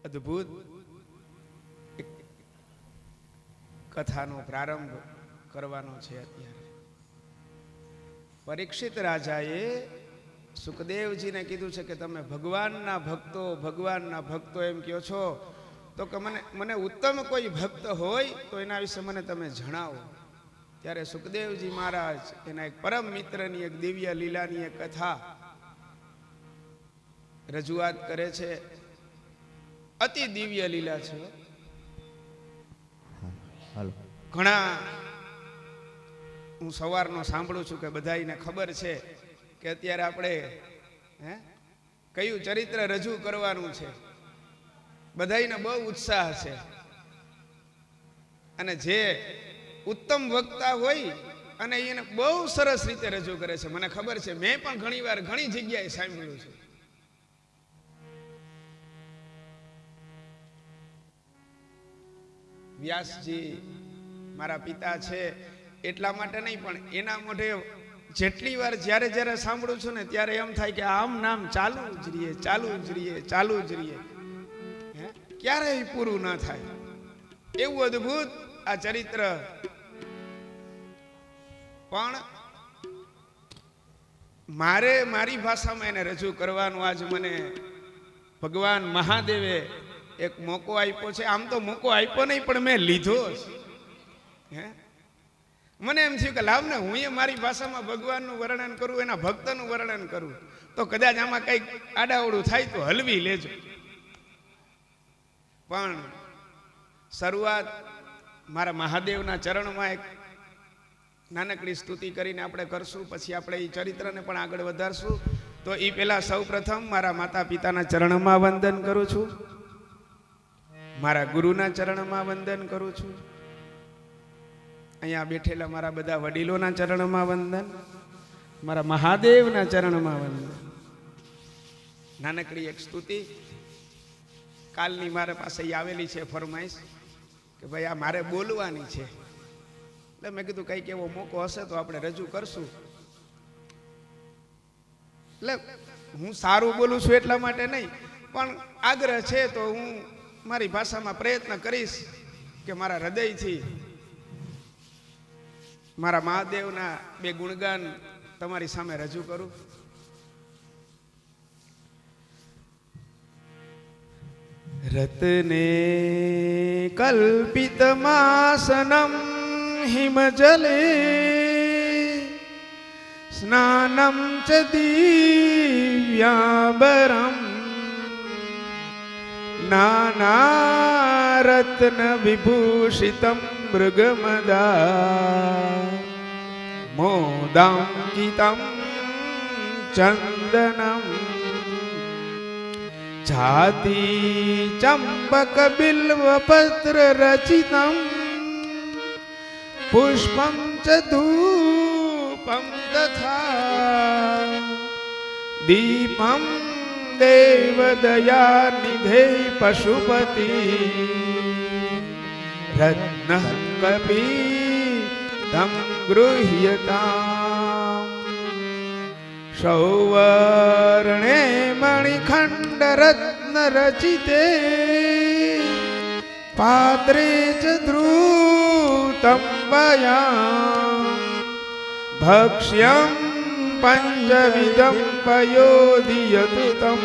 અદ્ભુત કથાનો પ્રારંભ કરવાનો છે. અત્યારે પરીક્ષિત રાજાએ સુખદેવજીને કીધું છે કે તમે ભગવાનના ભક્તો એમ કહો છો, તો કે મને ઉત્તમ કોઈ ભક્ત હોય તો એના વિશે મને તમે જણાવો. ત્યારે સુખદેવજી મહારાજ એના એક પરમ મિત્રની એક દિવ્ય લીલાની એક કથા રજૂઆત કરે છે. અતિ દિવ્ય લીલા છે. ઘણા હું સવારનો સાંભળું છું કે બધાને ખબર છે કે અત્યારે આપણે કયું ચરિત્ર રજૂ કરવાનું છે. બધાને બહુ ઉત્સાહ છે. અને જે ઉત્તમ વક્તા હોય અને એને બહુ સરસ રીતે રજૂ કરે છે. મને ખબર છે, મેં પણ ઘણી વાર ઘણી જગ્યાએ સાંભળ્યું છે. વ્યાસજી મારા પિતા છે એટલા માટે નહીં, પણ એના મોઢે જેટલી વાર જ્યારે સાંભળું છું ને ત્યારે એમ થાય કે આમ નામ ચાલુ જ રહીએ, ક્યારેય પૂરું ના થાય. એવું અદ્ભુત આ ચરિત્ર. પણ મારી ભાષામાં એને રજૂ કરવાનું આજ મને ભગવાન મહાદેવે એક મોકો આપ્યો છે. આમ તો મોકો આપ્યો નહીં, પણ મેં લીધો છે. મને એમ થયું કે લાવ ને હું એ મારી ભાષામાં ભગવાનનું વર્ણન કરું, એના ભક્તનું વર્ણન કરું, તો કદાચ આમાં કંઈક આડાવડું થાય તો હલવી લેજો. પણ શરૂઆત મારા મહાદેવના ચરણમાં એક નાનકડી સ્તુતિ કરીને આપણે કરશું. પછી આપણે એ ચરિત્રને પણ આગળ વધારશું. તો એ પહેલા સૌ પ્રથમ મારા માતા પિતાના ચરણમાં વંદન કરું છું, મારા ગુરુના ચરણમાં વંદન કરું છું, અહીંયા બેઠેલા મારા બધા વડીલોના ચરણમાં વંદન, મારા મહાદેવના ચરણમાં વંદન. નાનકડી એક સ્તુતિ કાલની મારા પાસે આવેલી છે ફરમાઈશ કે ભાઈ આ મારે બોલવાની છે. એટલે મેં કીધું કંઈક એવો મોકો હશે તો આપણે રજૂ કરશું. એટલે હું સારું બોલું છું એટલા માટે નહીં, પણ આગ્રહ છે તો હું મારી ભાષામાં પ્રયત્ન કરીશ કે મારા હૃદયથી મારા મહાદેવના બે ગુણગાન તમારી સામે રજૂ કરું. રત્ને કલ્પિતમાસનમ હિમજલે સ્નાનમ ચ દિવ્યાંબરમ નાનારત્ન વિભૂષિતમ મૃગમદા મોદાંકિતમ ચંદનમ છાતિ ચંપક બિલ્વપત્ર રચિતમ પુષ્પમ ચ ધૂપમ તથા દીપમ દેવદયાનિધે પશુપતિ રત્નઃ કપિતં ગૃહ્યતામ સૌવર્ણે મણિખંડ રત્ન રચિતે પાત્રે ચ ધૃતં વયામ ભક્ષ્યં પંચવિધં પયોધિયતુ તમ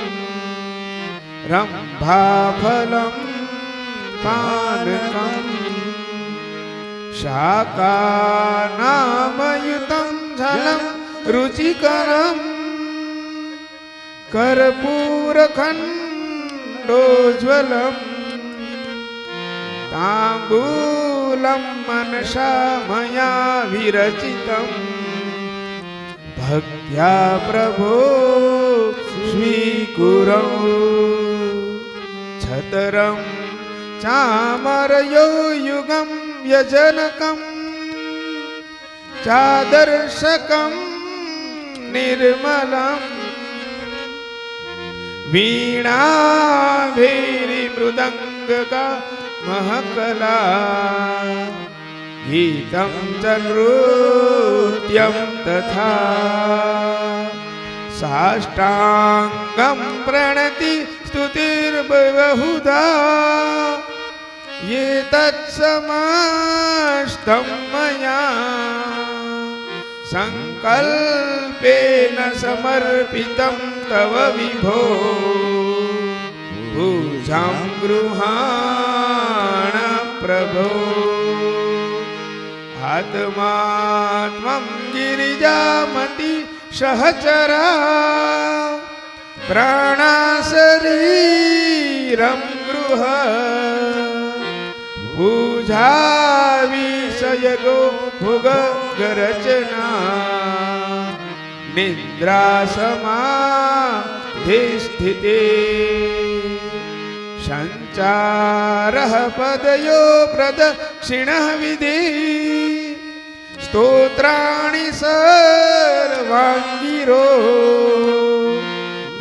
રંભાફલં પાનકં શાકાનામયુતં જલં રુચિકરં કર્પૂરખંડોજ્વલં તાંબૂલં મનસા મયા વિરચિતં ભક્ત્યા પ્રભો સ્વીકુરૌ છતરં ચામરયો યુગં વ્યજનકં ચાદર્શકં નિર્મલં વીણાભૈરી મૃદંગકા મહકલા ગીતં ચ નૃત્યં તથા સાષ્ટાંગં પ્રણતિ स्तुतिर्बहुधा ये तत्समस्तं मया संकल्पेन समर्पितं तव विभो पूजां गृहाण प्रभो आत्मा त्वं गिरिजामति सहचरा प्राणाशरीरं गृह पूजा विषयगो भुगरचना निद्रा समाधिस्थिते संचारः पदयो प्रदक्षिणः विधि स्तोत्राणि सर्वाङ्गिरो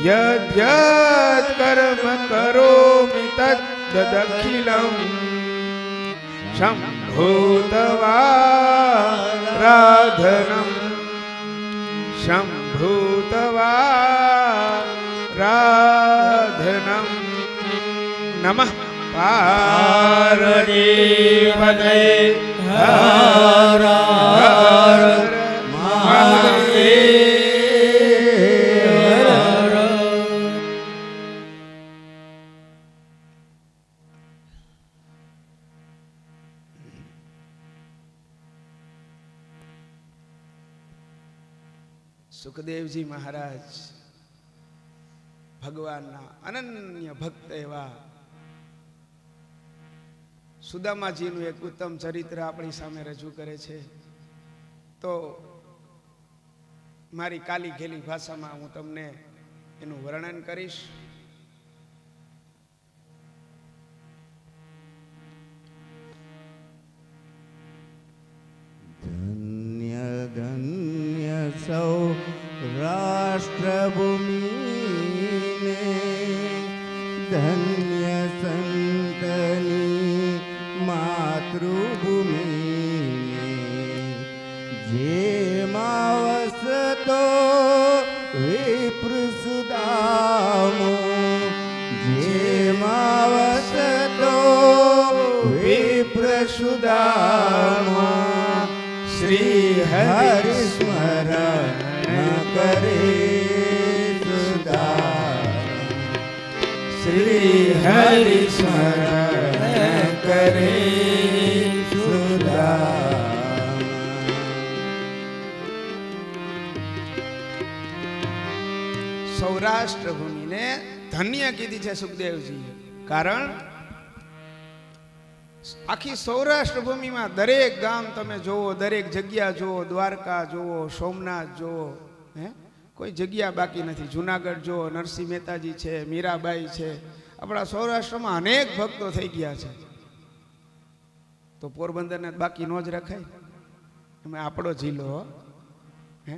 यद्यत् कर्म करोमि तद्दखिलम् शम्भूतवाराधनम् शम्भूतवाराधनम् नमः पार्वतीपतये हर हर महादेव। સુખદેવજી મહારાજ ભગવાનના અનન્ય ભક્ત એવા સુદામાજીનું એક ઉત્તમ ચરિત્ર આપણી સામે રજૂ કરે છે. તો મારી કાલી ઘેલી ભાષામાં હું તમને એનું વર્ણન કરીશ. ધન્ય ધન્ય સૌરાષ્ટ્રભૂમિને ધન્ય સંતની માતૃભૂમિને જેમાં વસતો વિપ્રસુદામો જેમાં વસતો વિપ્રસુદામો શ્રી હરિ સ્મરણ કરે સુદામ શ્રી હરિ સ્મરણ કરે સુદામ. સૌરાષ્ટ્ર ભૂમિને ધન્ય કીધી છે સુખદેવજી. કારણ આખી સૌરાષ્ટ્ર ભૂમિમાં દરેક ગામ તમે જોવો, દરેક જગ્યા જોવો, દ્વારકા જોવો, સોમનાથ જોવો, હે કોઈ જગ્યા બાકી નથી. જુનાગઢ જોવો, નરસિંહ મહેતાજી છે, મીરાબાઈ છે. આપણા સૌરાષ્ટ્રમાં અનેક ભક્તો થઈ ગયા છે. તો પોરબંદરને બાકી ન જ રખાય. એમાં આપણો જિલ્લો, હે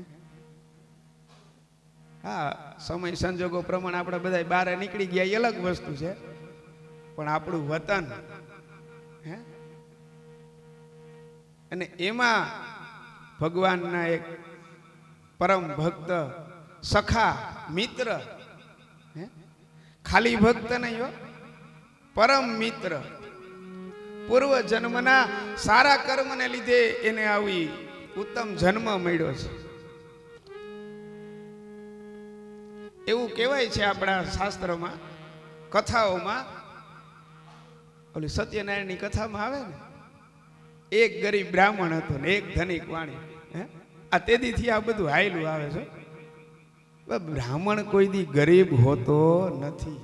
હા, સમય સંજોગો પ્રમાણે આપણે બધા બહાર નીકળી ગયા એ અલગ વસ્તુ છે, પણ આપણું વતન, હે, અને એમાં ભગવાનના એક પરમ ભક્ત, સખા, મિત્ર, હે, ખાલી ભક્ત નહીં હો, પરમ મિત્ર. પૂર્વ જન્મના સારા કર્મને લીધે એને આવી ઉત્તમ જન્મ મળ્યો છે. એવું કહેવાય છે આપણા શાસ્ત્રોમાં, કથાઓમાં. ઓલી સત્યનારાયણની કથામાં આવે ને, એક ગરીબ બ્રાહ્મણ હતો ને એક ધનિક વાણી. આ તેદીથી આ બધું હાયલું આવે છે. બ્રાહ્મણ કોઈ દી ગરીબ હોતો નથી.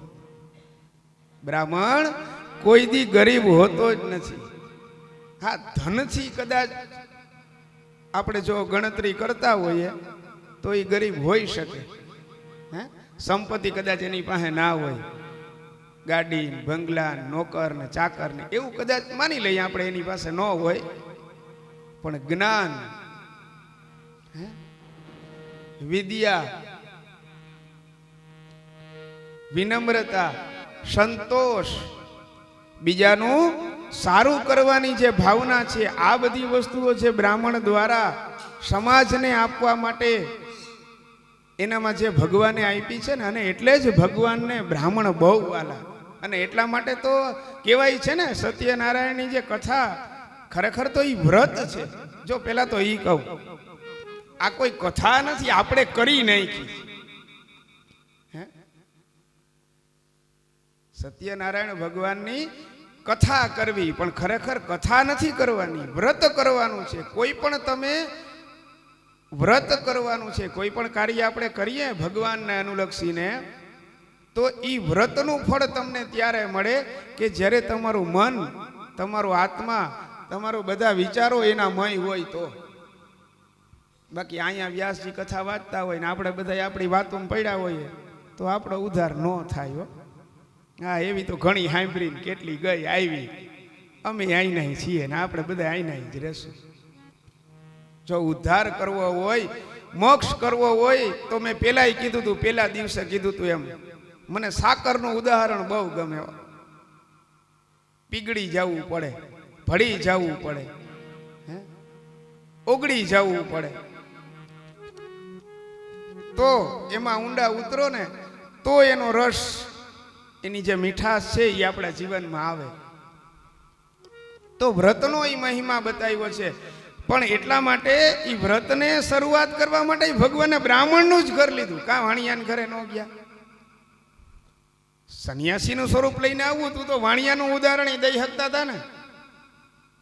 બ્રાહ્મણ કોઈ દી ગરીબ હોતો જ નથી. હા, ધનથી કદાચ આપણે જો ગણતરી કરતા હોઈએ તો એ ગરીબ હોઈ શકે. હે, સંપત્તિ કદાચ એની પાસે ના હોય, ગાડી, બંગલા, નોકર ને ચાકર ને એવું કદાચ માની લઈએ આપણે એની પાસે ન હોય, પણ જ્ઞાન, વિદ્યા, વિનમ્રતા, સંતોષ, બીજાનું સારું કરવાની જે ભાવના છે, આ બધી વસ્તુઓ છે બ્રાહ્મણ દ્વારા સમાજને આપવા માટે એનામાં જે ભગવાને આપી છે ને, અને એટલે જ ભગવાનને બ્રાહ્મણ બહુ વાલા. અને એટલા માટે તો કહેવાય છે ને, સત્યનારાયણની જે કથા ખરેખર તો એ વ્રત છે. જો પેલા તો એ કહું, આ કોઈ કથા નથી, આપણે કરી નાખી. સત્યનારાયણ ભગવાનની કથા કરવી, પણ ખરેખર કથા નથી કરવાની, વ્રત કરવાનું છે. કોઈ પણ તમે વ્રત કરવાનું છે. કોઈ પણ કાર્ય આપણે કરીએ ભગવાનને અનુલક્ષીને, તો એ વ્રતનું ફળ તમને ત્યારે મળે કે જ્યારે તમારું મન, તમારું આત્મા, તમારો બધા વિચારો એના મય હોય તો. બાકી અહીંયા વ્યાસજી કથા વાંચતા હોય ને આપણે બધા આપણી વાતોમાં પડ્યા હોઈએ તો આપણો ઉદ્ધાર ન થાય હો. હા, એવી તો ઘણી સાંભળીને કેટલી ગઈ આવી. અમે આઈના છીએ ને આપણે બધા આઈના જ રહેશું. જો ઉદ્ધાર કરવો હોય, મોક્ષ કરવો હોય, તો મેં પેલાય કીધું હતું, પેલા દિવસે કીધું હતું એમ, મને સાકરનું ઉદાહરણ બહુ ગમે. પીગળી જવું પડે, ભળી જવું પડે, ઓગળી જવું પડે, તો એમાં ઊંડા ઉતરો ને તો એનો રસ, એની જે મીઠાશ છે એ આપણા જીવનમાં આવે. તો વ્રતનો એ મહિમા બતાવ્યો છે. પણ એટલા માટે એ વ્રતને શરૂઆત કરવા માટે ભગવાને બ્રાહ્મણનું જ ઘર લીધું. કા વાણિયાના ઘરે ન ગયા? સંન્યાસીનું સ્વરૂપ લઈને આવવું તું તો વાણિયાનું ઉદાહરણ દઈ શકતા હતા ને,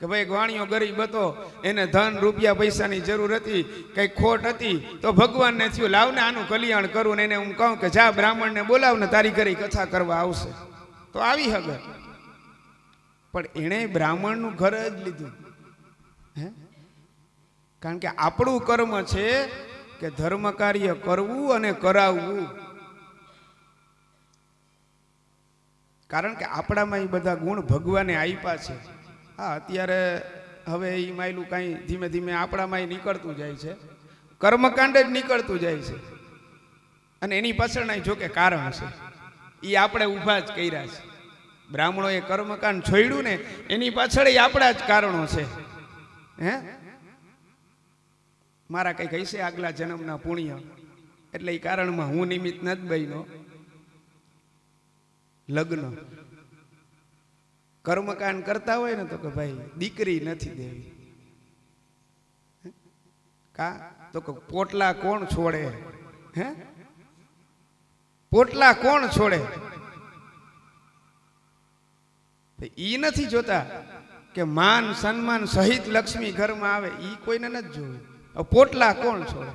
કે ભાઈ વાણિયો ગરીબ હતો, એને ધન રૂપિયા પૈસાની જરૂર હતી, કઈ ખોટ હતી, તો ભગવાનને થયું લાવને આનું કલ્યાણ કરું ને એને હું કહું કે જા બ્રાહ્મણને બોલાવને તારી ઘરે કથા કરવા આવશે, તો આવી હગર. પણ એણે બ્રાહ્મણનું ઘર જ લીધું. કારણ કે આપણું કર્મ છે કે ધર્મ કાર્ય કરવું અને કરાવવું. કારણ કે આપણામાં એ બધા ગુણ ભગવાને આપ્યા છે. હા, અત્યારે હવે એ માયલું કાંઈ ધીમે ધીમે આપણામાં નીકળતું જાય છે, કર્મકાંડ જ નીકળતું જાય છે. અને એની પાછળના જોકે કારણ છે, એ આપણે ઊભા જ કર્યા છે. બ્રાહ્મણોએ કર્મકાંડ છોડ્યું ને એની પાછળ આપણા જ કારણો છે. મારા કંઈક હશે આગલા જન્મના પુણ્ય, એટલે એ કારણમાં હું નિમિત્ત નથી બન્યો. લગ્ન કર્મકાંડ કરતા હોય ને તો કે ભાઈ દીકરી નથી દેવી, કા તો કે પોટલા કોણ છોડે? પોટલા કોણ છોડે? ઈ નથી જોતા કે માન સન્માન સહિત લક્ષ્મી ઘરમાં આવે, ઈ કોઈને નથી જોયું. પોટલા કોણ છોડે?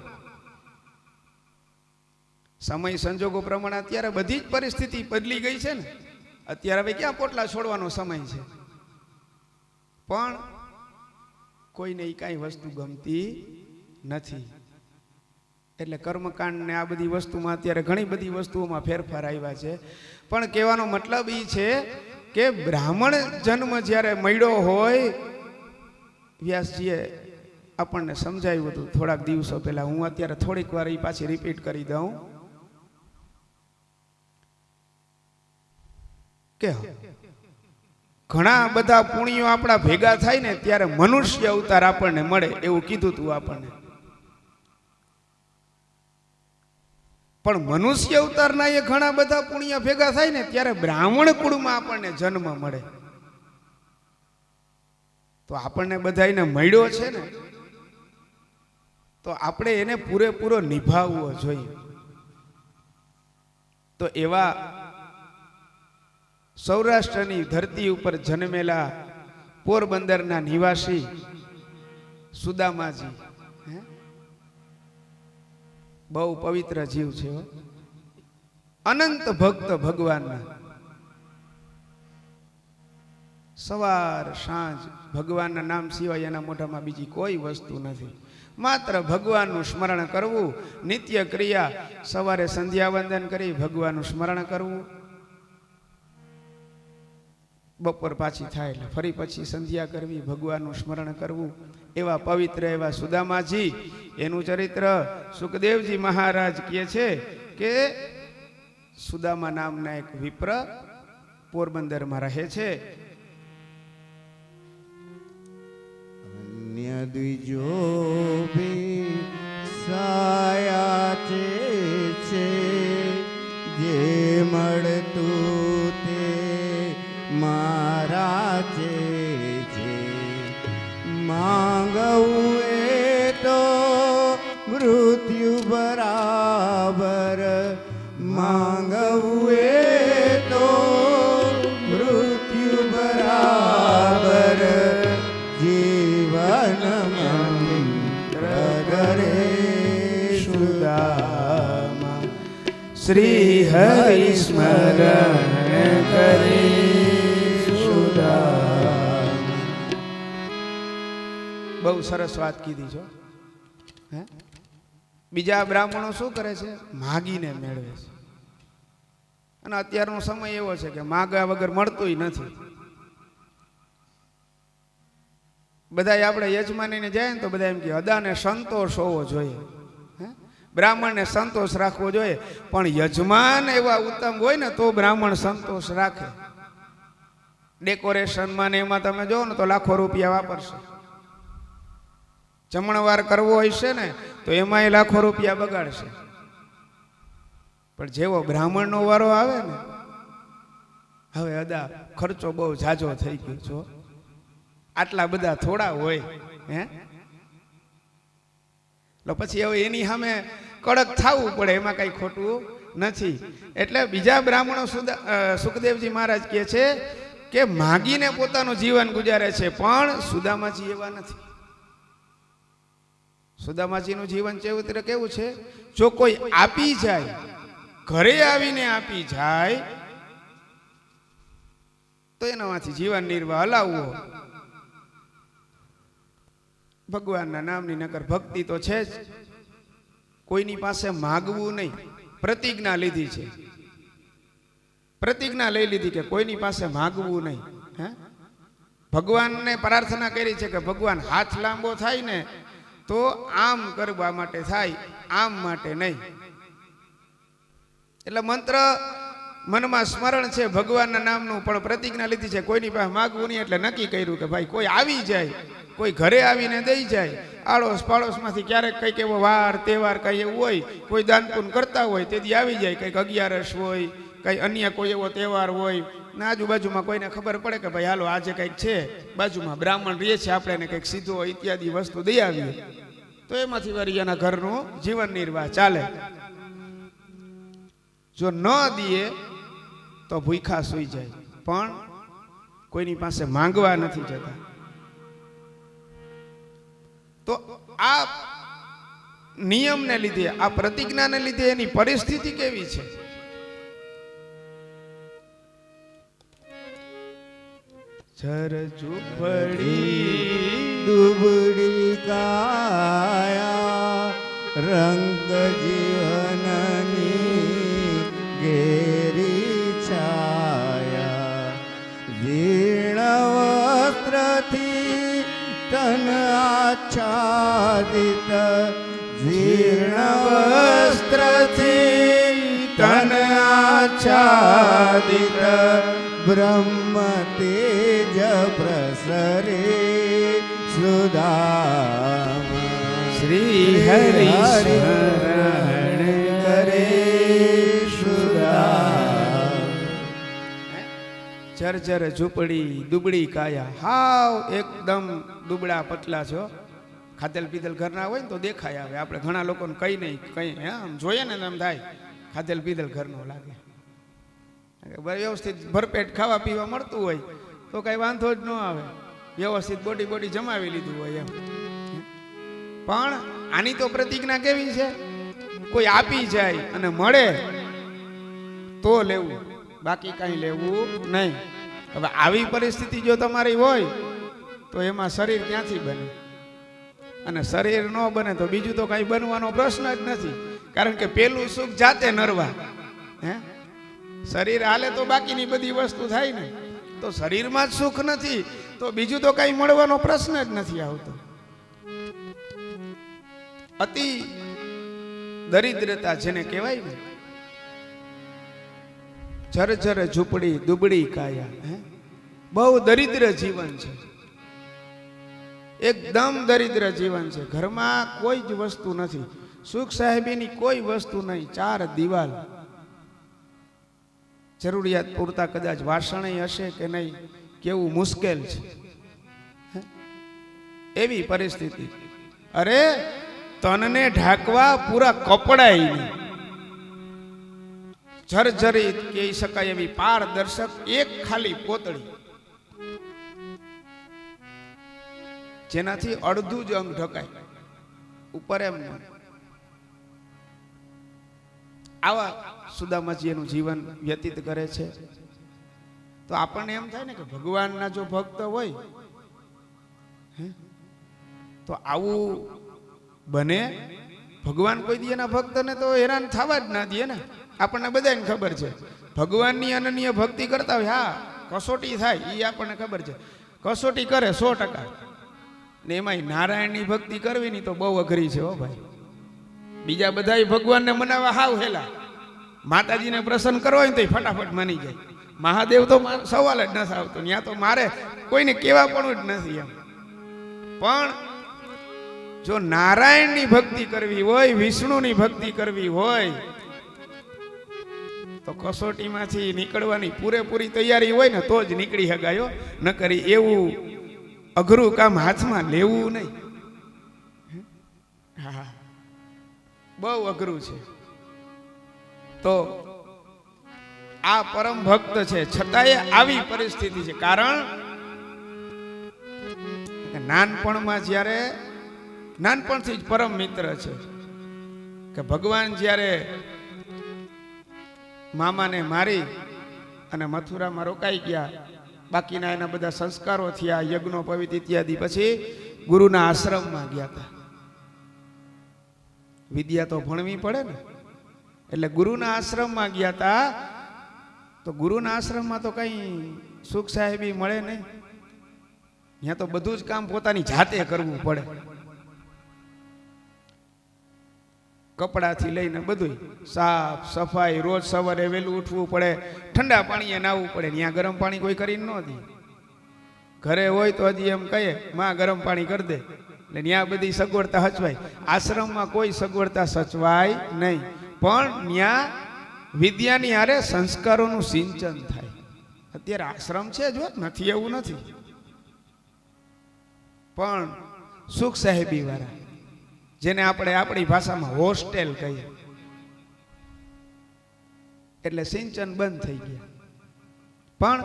સમય સંજોગો પ્રમાણે અત્યારે બધી જ પરિસ્થિતિ બદલી ગઈ છે ને. અત્યારે હવે ક્યાં પોટલા છોડવાનો સમય છે? પણ કોઈને એ કાંઈ વસ્તુ ગમતી નથી. એટલે કર્મકાંડ ને આ બધી વસ્તુમાં અત્યારે ઘણી બધી વસ્તુઓમાં ફેરફાર આવ્યા છે. પણ કહેવાનો મતલબ એ છે કે બ્રાહ્મણ જન્મ જ્યારે મળ્યો હોય, વ્યાસજીએ આપણને સમજાવ્યું હતું થોડાક દિવસો પહેલા. હું અત્યારે થોડીક વાર એ પાછી રિપીટ કરી દઉં કે ઘણા બધા પુણ્યો આપણા ભેગા થાય ને ત્યારે મનુષ્ય અવતાર આપણને મળે, એવું કીધું તું આપણને. પણ મનુષ્ય અવતારના એ ઘણા બધા પુણ્ય ભેગા થાય ને ત્યારે બ્રાહ્મણ કુળમાં આપણને જન્મ મળે. તો આપણને બધાને મળ્યો છે ને, તો આપણે એને પૂરેપૂરો નિભાવવો જોઈએ. તો એવા સૌરાષ્ટ્રની ધરતી ઉપર જન્મેલા પોરબંદરના નિવાસી સુદામાજી બહુ પવિત્ર જીવ છે, અનંત ભક્ત ભગવાનના. સવાર સાંજ ભગવાનના નામ સિવાય એના મોઢામાં બીજી કોઈ વસ્તુ નથી. માત્ર ભગવાનનું સ્મરણ કરવું, નિત્ય ક્રિયા, સવારે સંધ્યા વંદન કરી ભગવાનનું સ્મરણ કરવું, બપોર પાછી થાય એટલે ફરી પછી સંધ્યા કરવી, ભગવાનનું સ્મરણ કરવું. એવા પવિત્ર એવા સુદામાજી, એનું ચરિત્ર સુખદેવજી મહારાજ કહે છે કે સુદામા નામના એક વિપ્ર પોરબંદરમાં રહે છે. અન્ય દ્વિજો ભી સાયા છે છે જે મળતું તે મારા છે માંગવું એ તો મૃત્યુ બરાબર માંગવું એ તો મૃત્યુ બરાબર જીવન મંત્ર કરે સુદામા શ્રી હરિ સ્મરણ કરે સુદામા. બહુ સરસ વાત કીધી છો. હે બીજા બ્રાહ્મણો શું કરે છે? માગીને મેળવે છે. અને અત્યારનો સમય એવો છે કે માગા વગર મળતું નથી. બધા આપણે યજમાનીને જાય ને તો બધા એમ કે અદાને સંતોષ હોવો જોઈએ, બ્રાહ્મણને સંતોષ રાખવો જોઈએ. પણ યજમાન એવા ઉત્તમ હોય ને તો બ્રાહ્મણ સંતોષ રાખે. ડેકોરેશનમાં ને એમાં તમે જો ને તો લાખો રૂપિયા વાપરશે. જમણવાર કરવો હોય છે ને તો એમાંય લાખો રૂપિયા બગાડશે. પણ જેવો બ્રાહ્મણનો વારો આવે ને, હવે અદા ખર્ચો બહુ ઝાઝો થઈ ગયો છો, આટલા બધા થોડા હોય હે, એટલે પછી હવે એની સામે કડક થવું પડે, એમાં કઈ ખોટું નથી. એટલે બીજા બ્રાહ્મણો સુખદેવજી મહારાજ કહે છે કે માગીને પોતાનું જીવન ગુજારે છે, પણ સુદામાજી એવા નથી. સુદામાજીનું જીવન કેવું છે? જો કોઈ આપી જાય, ઘરે આવીને આપી જાય તો એનામાંથી જીવન નિર્વાહ હલાવવો. ભગવાનના નામની નકર ભક્તિ તો છે જ. કોઈની પાસે માગવું નહીં. પ્રતિજ્ઞા લીધી છે, પ્રતિજ્ઞા લઈ લીધી કે કોઈની પાસે માગવું નહીં. હે, ભગવાનને પ્રાર્થના કરી છે કે ભગવાન હાથ લાંબો થાય ને તો આમ કરવા માટે થાય, આમ માટે નહીં. એટલે મંત્ર મનમાં સ્મરણ છે ભગવાનના નામનું, પણ પ્રતિજ્ઞા લીધી છે કોઈની પાસે માગવું નહીં. એટલે નક્કી કર્યું કે ભાઈ કોઈ આવી જાય, કોઈ ઘરે આવીને દઈ જાય, આડોશ પાડોશમાંથી ક્યારેક કંઈક એવો વાર તહેવાર કંઈ એવું હોય, કોઈ દાન પુણ્ય કરતા હોય તેથી આવી જાય, કંઈક 11 હોય, કંઈ અન્ય કોઈ એવો તહેવાર હોય ને આજુબાજુમાં કોઈને ખબર પડે કે ભાઈ હાલો આજે કંઈક છે, બાજુમાં બ્રાહ્મણ રહે છે, આપણે એને કંઈક સીધો ઇત્યાદિ વસ્તુ દઈ આવીએ, તો એમાંથી વળી એના ઘરનું જીવન નિર્વાહ ચાલે. જો ન દઈએ તો ભૂખા સૂઈ જાય, પણ કોઈની પાસે માંગવા નથી જતા. તો આ નિયમને લીધે, આ પ્રતિજ્ઞાને લીધે એની પરિસ્થિતિ કેવી છે? છર ઝૂંપડી દુબળી કાયા રંગ જીવનની ઘેરી છાયા જીર્ણ વસ્ત્રથી તન આચ્છાદિત જીર્ણ વસ્ત્રથી તન આચ્છાદિત બ્રહ્મ તેજ પ્રસરે સુદામ શ્રી હરિ સ્મરણ કરે સુદામ. જર્જર ઝૂંપડી દુબળી કાયા, હાવ એકદમ દુબળા પતલા છો. ખાધેલ પીધેલ ઘરના હોય ને તો દેખાય આવે. આપણે ઘણા લોકોને કઈ નહીં કઈ આમ જોઈએ ને એમ થાય ખાધેલ પીધેલ ઘરનો લાગે. વ્યવસ્થિત ભરપેટ ખાવા પીવા મળતું હોય તો કઈ વાંધો જ ન આવે, વ્યવસ્થિત બોડી જમાવી લીધું હોય એમ. પણ આની તો પ્રતિજ્ઞા કેવી છે? કોઈ આપી જાય અને મળે તો લેવું, બાકી કઈ લેવું નહીં. હવે આવી પરિસ્થિતિ જો તમારી હોય તો એમાં શરીર ક્યાંથી બને? અને શરીર ન બને તો બીજું તો કઈ બનવાનો પ્રશ્ન જ નથી. કારણ કે પેલું સુખ જાતે નરવા. હે, શરીર હાલે તો બાકીની બધી વસ્તુ થાય ને. તો શરીરમાં જ સુખ નથી તો બીજું તો કઈ મળવાનો પ્રશ્ન જ નથી આવતો. અતિ દરિદ્રતા જેને કહેવાય ને, જર્જર ઝૂંપડી દુબળી કાયા, બહુ દરિદ્ર જીવન છે, એકદમ દરિદ્ર જીવન છે. ઘરમાં કોઈ જ વસ્તુ નથી. સુખ સાહેબીની કોઈ વસ્તુ નહીં, 4 દિવાલ, જરૂરિયાત પૂરતા કદાચ વાસણ હશે કે નહીં, કેવું મુશ્કેલ છે એવી પરિસ્થિતિ. અરે તનને ઢાંકવા પૂરા કપડાય નહીં, જર્જરિત કહી શકાય એવી પારદર્શક એક ખાલી પોતળી, જેનાથી અડધું જ અંગ ઢકાય, ઉપર એમ નહીં. આવા સુદામાજી એનું જીવન વ્યતીત કરે છે. તો આપણને એમ થાય ને કે ભગવાનના જો ભક્ત હોય તો આવું બને? ભગવાન કોઈ દી એના ભક્તને તો હેરાન થવા જ ના દે ને. આપણને બધાને ખબર છે ભગવાનની અનન્ય ભક્તિ કરતા હોય, હા કસોટી થાય એ આપણને ખબર છે, કસોટી કરે 100%. ને એમાંય નારાયણની ભક્તિ કરવી ની તો બહુ અઘરી છે હો ભાઈ. બીજા બધા ભગવાનને મનાવવા હાવ હેલા, માતાજીને પ્રસન્ન કરવા હોય ને તો ફટાફટ માની જાય. મહાદેવ તો સવાલ જ નથી આવતો, ત્યાં તો મારે કોઈને કહેવા પણ જ નથી એમ. પણ જો નારાયણની ભક્તિ કરવી હોય, વિષ્ણુની ભક્તિ કરવી હોય તો કસોટીમાંથી નીકળવાની પૂરેપૂરી તૈયારી હોય ને તો જ નીકળી શકાયો, ન કરી એવું અઘરું કામ હાથમાં લેવું નહીં. હા, બહુ અઘરું છે. તો આ પરમ ભક્ત છે, છતાંય આવી પરિસ્થિતિ છે. કારણ નાનપણમાં જ્યારે નાનપણથી જ પરમ મિત્ર છે કે ભગવાન જ્યારે મામાને મારી અને મથુરામાં રોકાઈ ગયા, બાકીના એના બધા સંસ્કારો થયા, યજ્ઞો પવિત્ર ઇત્યાદિ, પછી ગુરુના આશ્રમમાં ગયા હતા. વિદ્યા તો ભણવી પડે ને, એટલે ગુરુના આશ્રમમાં ગયા હતા. તો ગુરુના આશ્રમમાં તો કઈ સુખ સાહેબી મળે નહીં, ત્યાં તો બધું જ કામ પોતાની જાતે કરવું પડે. કપડાથી લઈને બધું સાફ સફાઈ, રોજ સવારે વહેલું ઉઠવું પડે, ઠંડા પાણીએ નાહવું પડે. ત્યાં ગરમ પાણી કોઈ કરીને ન દે. ઘરે હોય તો હજી એમ કહીએ માં ગરમ પાણી કરી દે, એટલે ત્યાં બધી સગવડતા સચવાય. આશ્રમમાં કોઈ સગવડતા સચવાય નહીં, પણ ત્યાં વિદ્યાની હારે સંસ્કારોનું સિંચન થાય. અત્યારે આશ્રમ છે જો નથી એવું નથી, પણ સુખ સાહેબી વાળા, જેને આપણે આપણી ભાષામાં હોસ્ટેલ કહીએ, એટલે સિંચન બંધ થઈ ગયા. પણ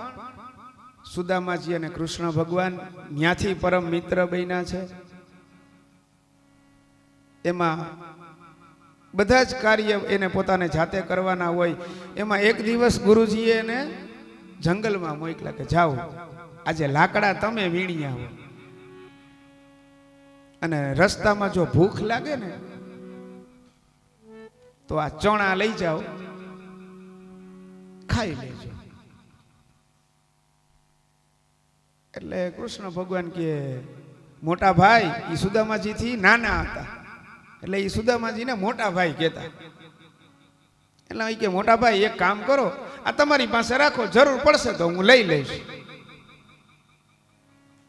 સુદામાજી અને કૃષ્ણ ભગવાન ત્યાંથી પરમ મિત્ર બન્યા છે. એમાં બધા જ કાર્ય એને પોતાને જાતે કરવાના હોય. એમાં એક દિવસ ગુરુજીએ એને જંગલમાં મોકલ્યા કે જાઓ આજે લાકડા તમે વીણી આવો, અને રસ્તામાં જો ભૂખ લાગે ને તો આ ચણા લઈ જાઓ, ખાઈ લેજો. એટલે કૃષ્ણ ભગવાન કે મોટા ભાઈ, એ સુદામાજી થી નાના હતા એટલે એ સુદામાજીને મોટા ભાઈ કહેતા. એટલે એ કે મોટા ભાઈ એક કામ કરો, આ તમારી પાસે રાખો, જરૂર પડશે તો હું લઈ લઈશ.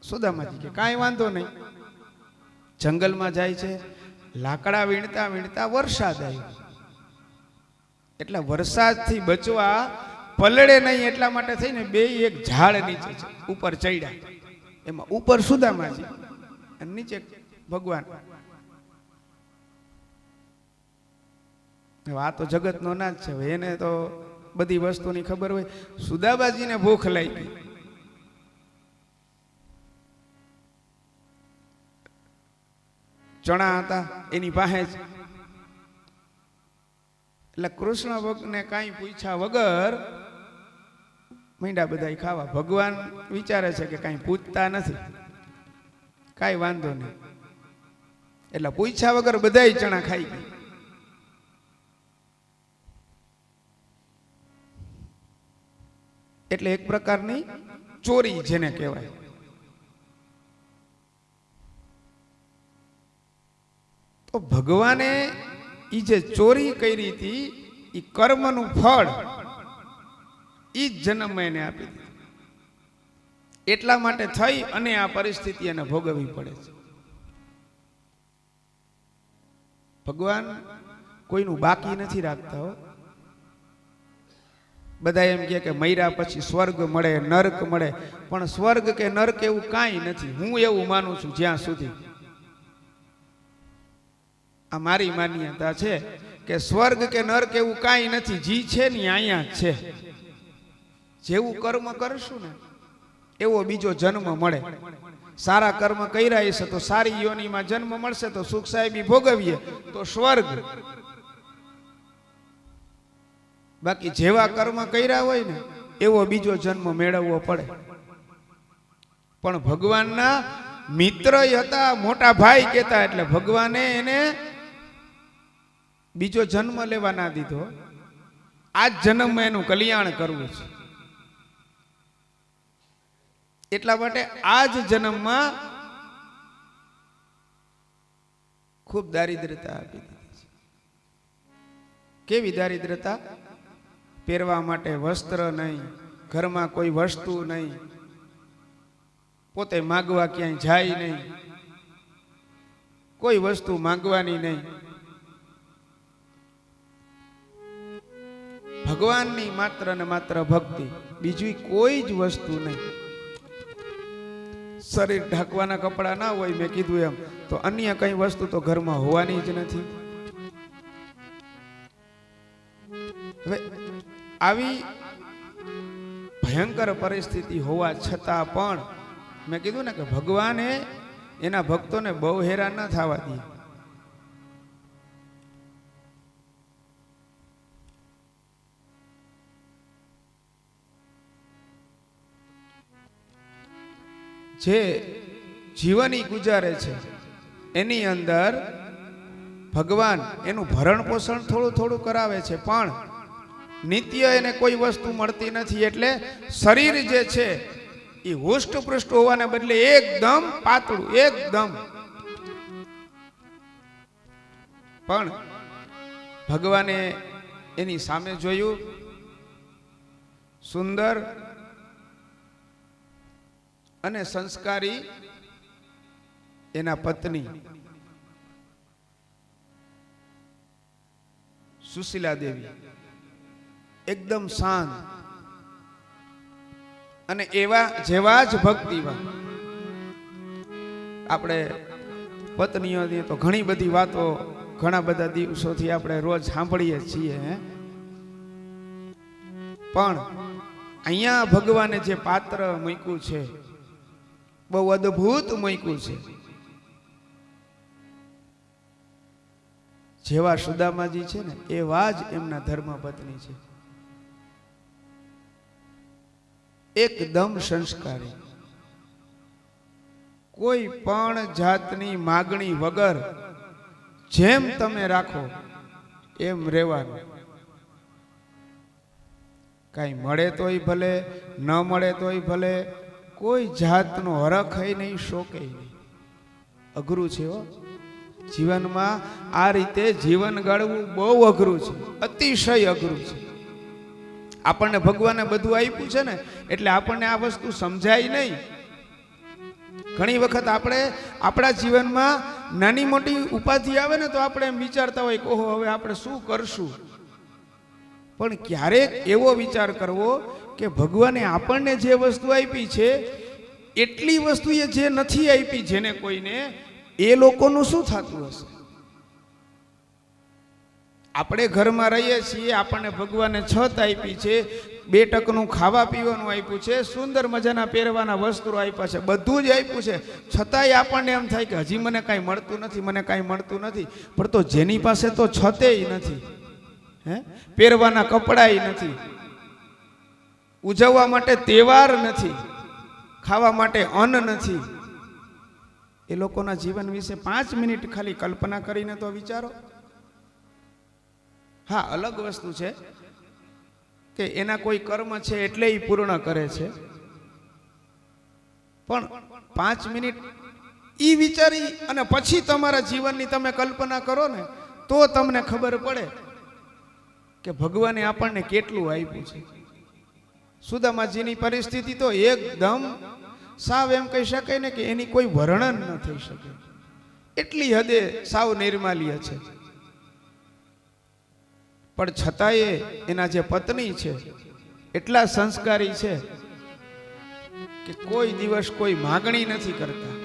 સુદામાજી કે કાંઈ વાંધો નહીં. જંગલમાં જાય છે, લાકડા વીણતા વીણતા વરસાદ આવ્યો. એટલે વરસાદથી બચવા પલળે નહીં એટલા માટે થઈને બે એક ઝાડ નીચે છે, ઉપર ચડ્યા. એમાં ઉપર સુદામાજી અને નીચે ભગવાન. આ તો જગતનો નાથ છે, એને તો બધી વસ્તુની ખબર હોય. સુદામાજીને ભૂખ લાગી, ચણા હતા એની પાસે જ. એટલે કૃષ્ણ ભગવાનને કાંઈ પૂછ્યા વગર માંડ્યા બધા ખાવા. ભગવાન વિચારે છે કે કાંઈ પૂછતા નથી, કાંઈ વાંધો નહીં. એટલે પૂછ્યા વગર બધાય ચણા ખાઈ ગયા. એટલે એક પ્રકારની ચોરી જેને કહેવાય. તો ભગવાને ઈ જે ચોરી કરી હતી એ કર્મનું ફળ ઈ જ જન્મ એને આપી દીધું. એટલા માટે થઈ અને આ પરિસ્થિતિ એને ભોગવવી પડે છે. ભગવાન કોઈનું બાકી નથી રાખતા હો. બધા એમ કહે કે મર્યા પછી સ્વર્ગ મળે, નર્ક મળે, પણ સ્વર્ગ કે નર્ક એવું કાંઈ નથી. હું એવું માનું છું જ્યાં સુધી આ મારી માન્યતા છે કે સ્વર્ગ કે નર્ક એવું કાંઈ નથી. જી છે ને અહીંયા જ છે. જેવું કર્મ કરશું ને એવો બીજો જન્મ મળે. સારા કર્મ કર્યા હશે તો સારી યોનિમાં જન્મ મળશે, તો સુખ સાહેબી ભોગવીએ તો સ્વર્ગ. બાકી જેવા કર્મ કર્યા હોય ને એવો બીજો જન્મ મેળવવો પડે. પણ ભગવાનના મિત્ર હતા, મોટા ભાઈ કહેતા, એટલે ભગવાને એને બીજો જન્મ લેવા ના દીધો. આ જ જન્મમાં એનું કલ્યાણ કરવું છે. એટલા માટે આ જ જન્મમાં ખૂબ દારિદ્રતા આપી દીધી છે. કેવી દારિદ્રતા? પહેરવા માટે વસ્ત્ર નહીં, ઘરમાં કોઈ વસ્તુ નહીં, પોતે માગવા ક્યાંય જાય નહીં, કોઈ વસ્તુ માંગવાની નહીં. ભગવાનની માત્ર ને માત્ર ભક્તિ, બીજી કોઈ જ વસ્તુ નહીં. શરીર ઢાંકવાના કપડા ના હોય, મેં કીધું એમ, તો અન્ય કઈ વસ્તુ તો ઘરમાં હોવાની જ નથી. હવે આવી ભયંકર પરિસ્થિતિ હોવા છતાં પણ મેં કીધું ને કે ભગવાને એના ભક્તોને બહુ હેરાન ન થવા દે. જે જીવની ગુજારે છે એની અંદર ભગવાન એનું ભરણ પોષણ થોડું થોડું કરાવે છે, પણ નિત્ય એને કોઈ વસ્તુ મળતી નથી. એટલે શરીર જે છે એ હુષ્ટપૃષ્ટ હોવાને બદલે એકદમ પાતળું, એકદમ. પણ ભગવાને એની સામે જોયું, સુંદર અને સંસ્કારી એના પત્ની સુશીલા દેવી, એકદમ શાંત અને એવા જેવા જ ભક્તિમાં. આપણે પત્નીઓની તો ઘણી બધી વાતો ઘણા બધા દિવસોથી આપણે રોજ સાંભળીએ છીએ, પણ અહીંયા ભગવાને જે પાત્ર મૂક્યું છે બહુ અદ્ભુત મૂક્યું છે. જેવા સુદામાજી છે ને એવા જ એમના ધર્મપત્ની છે, એકદમ સંસ્કારી, કોઈ પણ જાતની માગણી વગર જેમ તમે રાખો એમ રહેવાનું. કાંઈ મળે તોય ભલે, ન મળે તોય ભલે, કોઈ જાતનો હરખ નહીં, શોકે નહીં. અઘરું છે હો જીવનમાં. આ રીતે જીવન ગાળવું બહુ અઘરું છે, અતિશય અઘરું છે. આપણને ભગવાને બધું આપ્યું છે ને એટલે આપણને આ વસ્તુ સમજાય નહીં. ઘણી વખત આપણે આપણા જીવનમાં નાની મોટી ઉપાધિ આવે ને તો આપણે એમ વિચારતા હોય કે ઓહો હવે આપણે શું કરશું. પણ ક્યારેક એવો વિચાર કરવો કે ભગવાને આપણને જે વસ્તુ આપી છે એટલી વસ્તુ એ જે નથી આપી જેને કોઈને, એ લોકોનું શું થતું હશે. આપણે ઘરમાં રહીએ છીએ, આપણને ભગવાને છત આપી છે, 2 ટકનું ખાવા પીવાનું આપ્યું છે, સુંદર મજાના પહેરવાના વસ્ત્રો આપ્યા છે, બધું જ આપ્યું છે, છતાંય આપણને એમ થાય કે હજી મને કાંઈ મળતું નથી, મને કાંઈ મળતું નથી. પણ તો જેની પાસે તો છતેય નથી, પહેરવાના કપડાય નથી, ઉજવવા માટે તહેવાર નથી, ખાવા માટે અન્ન નથી, એ લોકોના જીવન વિશે 5 મિનિટ ખાલી કલ્પના કરીને તો વિચારો. હા, અલગ વસ્તુ છે કે એના કોઈ કર્મ છે એટલે એ પૂર્ણ કરે છે, પણ 5 મિનિટ ઈ વિચારી અને પછી તમારા જીવનની તમે કલ્પના કરો ને તો તમને ખબર પડે કે ભગવાને આપણને કેટલું આપ્યું છે. સુદામાજીની પરિસ્થિતિ તો એકદમ સાવ એમ કહી શકાય ને કે એની કોઈ વર્ણન ન થઈ શકે, એટલી હદે સાવ નિર્માલ્ય છે. પણ છતાંય એના જે પત્ની છે એટલા સંસ્કારી છે કે કોઈ દિવસ કોઈ માગણી નથી કરતા,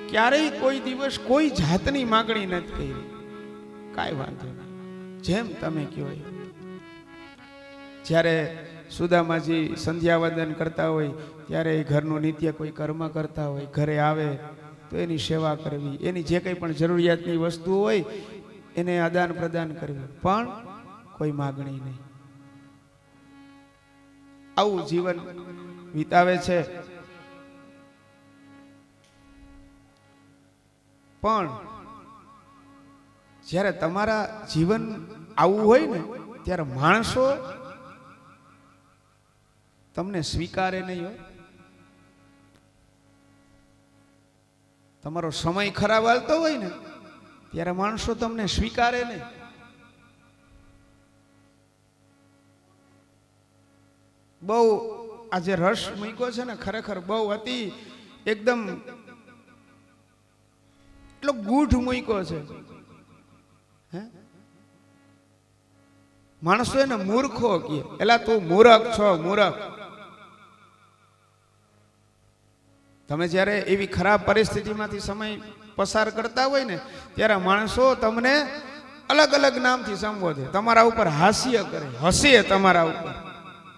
ક્યારેય કોઈ દિવસ કોઈ જાતની માગણી નથી કરી. કાંઈ વાંધો નહીં, જેમ તમે કહો. જ્યારે સુદામાજી સંધ્યાવંદન કરતા હોય ત્યારે ઘરનું નિત્ય કોઈ કર્મ કરતા હોય, ઘરે આવે તો એની સેવા કરવી, એની જે કંઈ પણ જરૂરિયાતની વસ્તુ હોય એને આદાન પ્રદાન કરવી, પણ કોઈ માગણી નહીં. આવું જીવન વિતાવે છે. પણ જ્યારે તમારા જીવન આવું હોય ને ત્યારે માણસો તમને સ્વીકારે નહીં હોય. તમારો સમય ખરાબ હાલતો હોય ને ત્યારે માણસો તમને સ્વીકારે નહીં. બહુ આજે રસ મૂક્યો છે ને, ખરેખર બહુ અતિ એકદમ એટલો ગૂઢ મૂક્યો છે. માણસો એને મૂર્ખો કહે, એલા તું મૂરખ છો, મૂરખ. તમે જ્યારે એવી ખરાબ પરિસ્થિતિમાંથી સમય પસાર કરતા હોય ને ત્યારે માણસો તમને અલગ અલગ નામથી સંબોધે, તમારા ઉપર હાસ્ય કરે, હસે તમારા ઉપર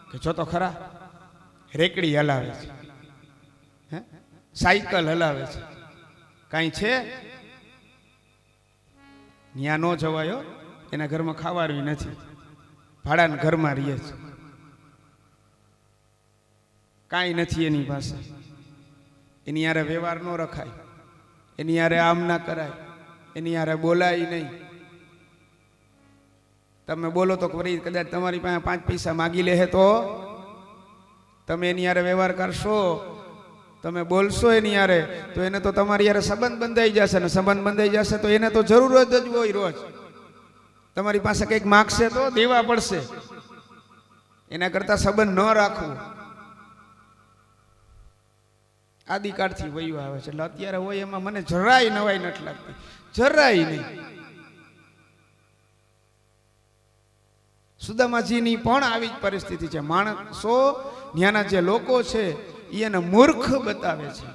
કે જો તો ખરા રેકડી હલાવે છે, સાયકલ હલાવે છે, કાંઈ છે ન્યા નો જવાયો, એના ઘરમાં ખાવાનું નથી, ભાડાના ઘરમાં રહીએ છે, કાંઈ નથી એની પાસે, એની યારે વ્યવહાર ન રખાય, એની યારે આમ ના કરાય, એની યારે બોલાય નહીં. તમે બોલો તો વળી કદાચ તમારી પાસે 5 પૈસા માગી લે તો તમે એની યારે વ્યવહાર કરશો, તમે બોલશો એની યારે તો એને તો તમારી યારે સંબંધ બંધાઈ જશે, ને સંબંધ બંધાઈ જશે તો એને તો જરૂર જ હોય રોજ તમારી પાસે કંઈક માગશે તો દેવા પડશે. એના કરતા સંબંધ ન રાખવો આદિકાળથી વયું આવે છે. એટલે અત્યારે હોય એમાં મને જરાય નવાઈ નથી લાગતી, જરાય નહીં. સુદામાજીની પણ આવી જ પરિસ્થિતિ છે. માણસો ત્યાંના જે લોકો છે એને મૂર્ખ બતાવે છે.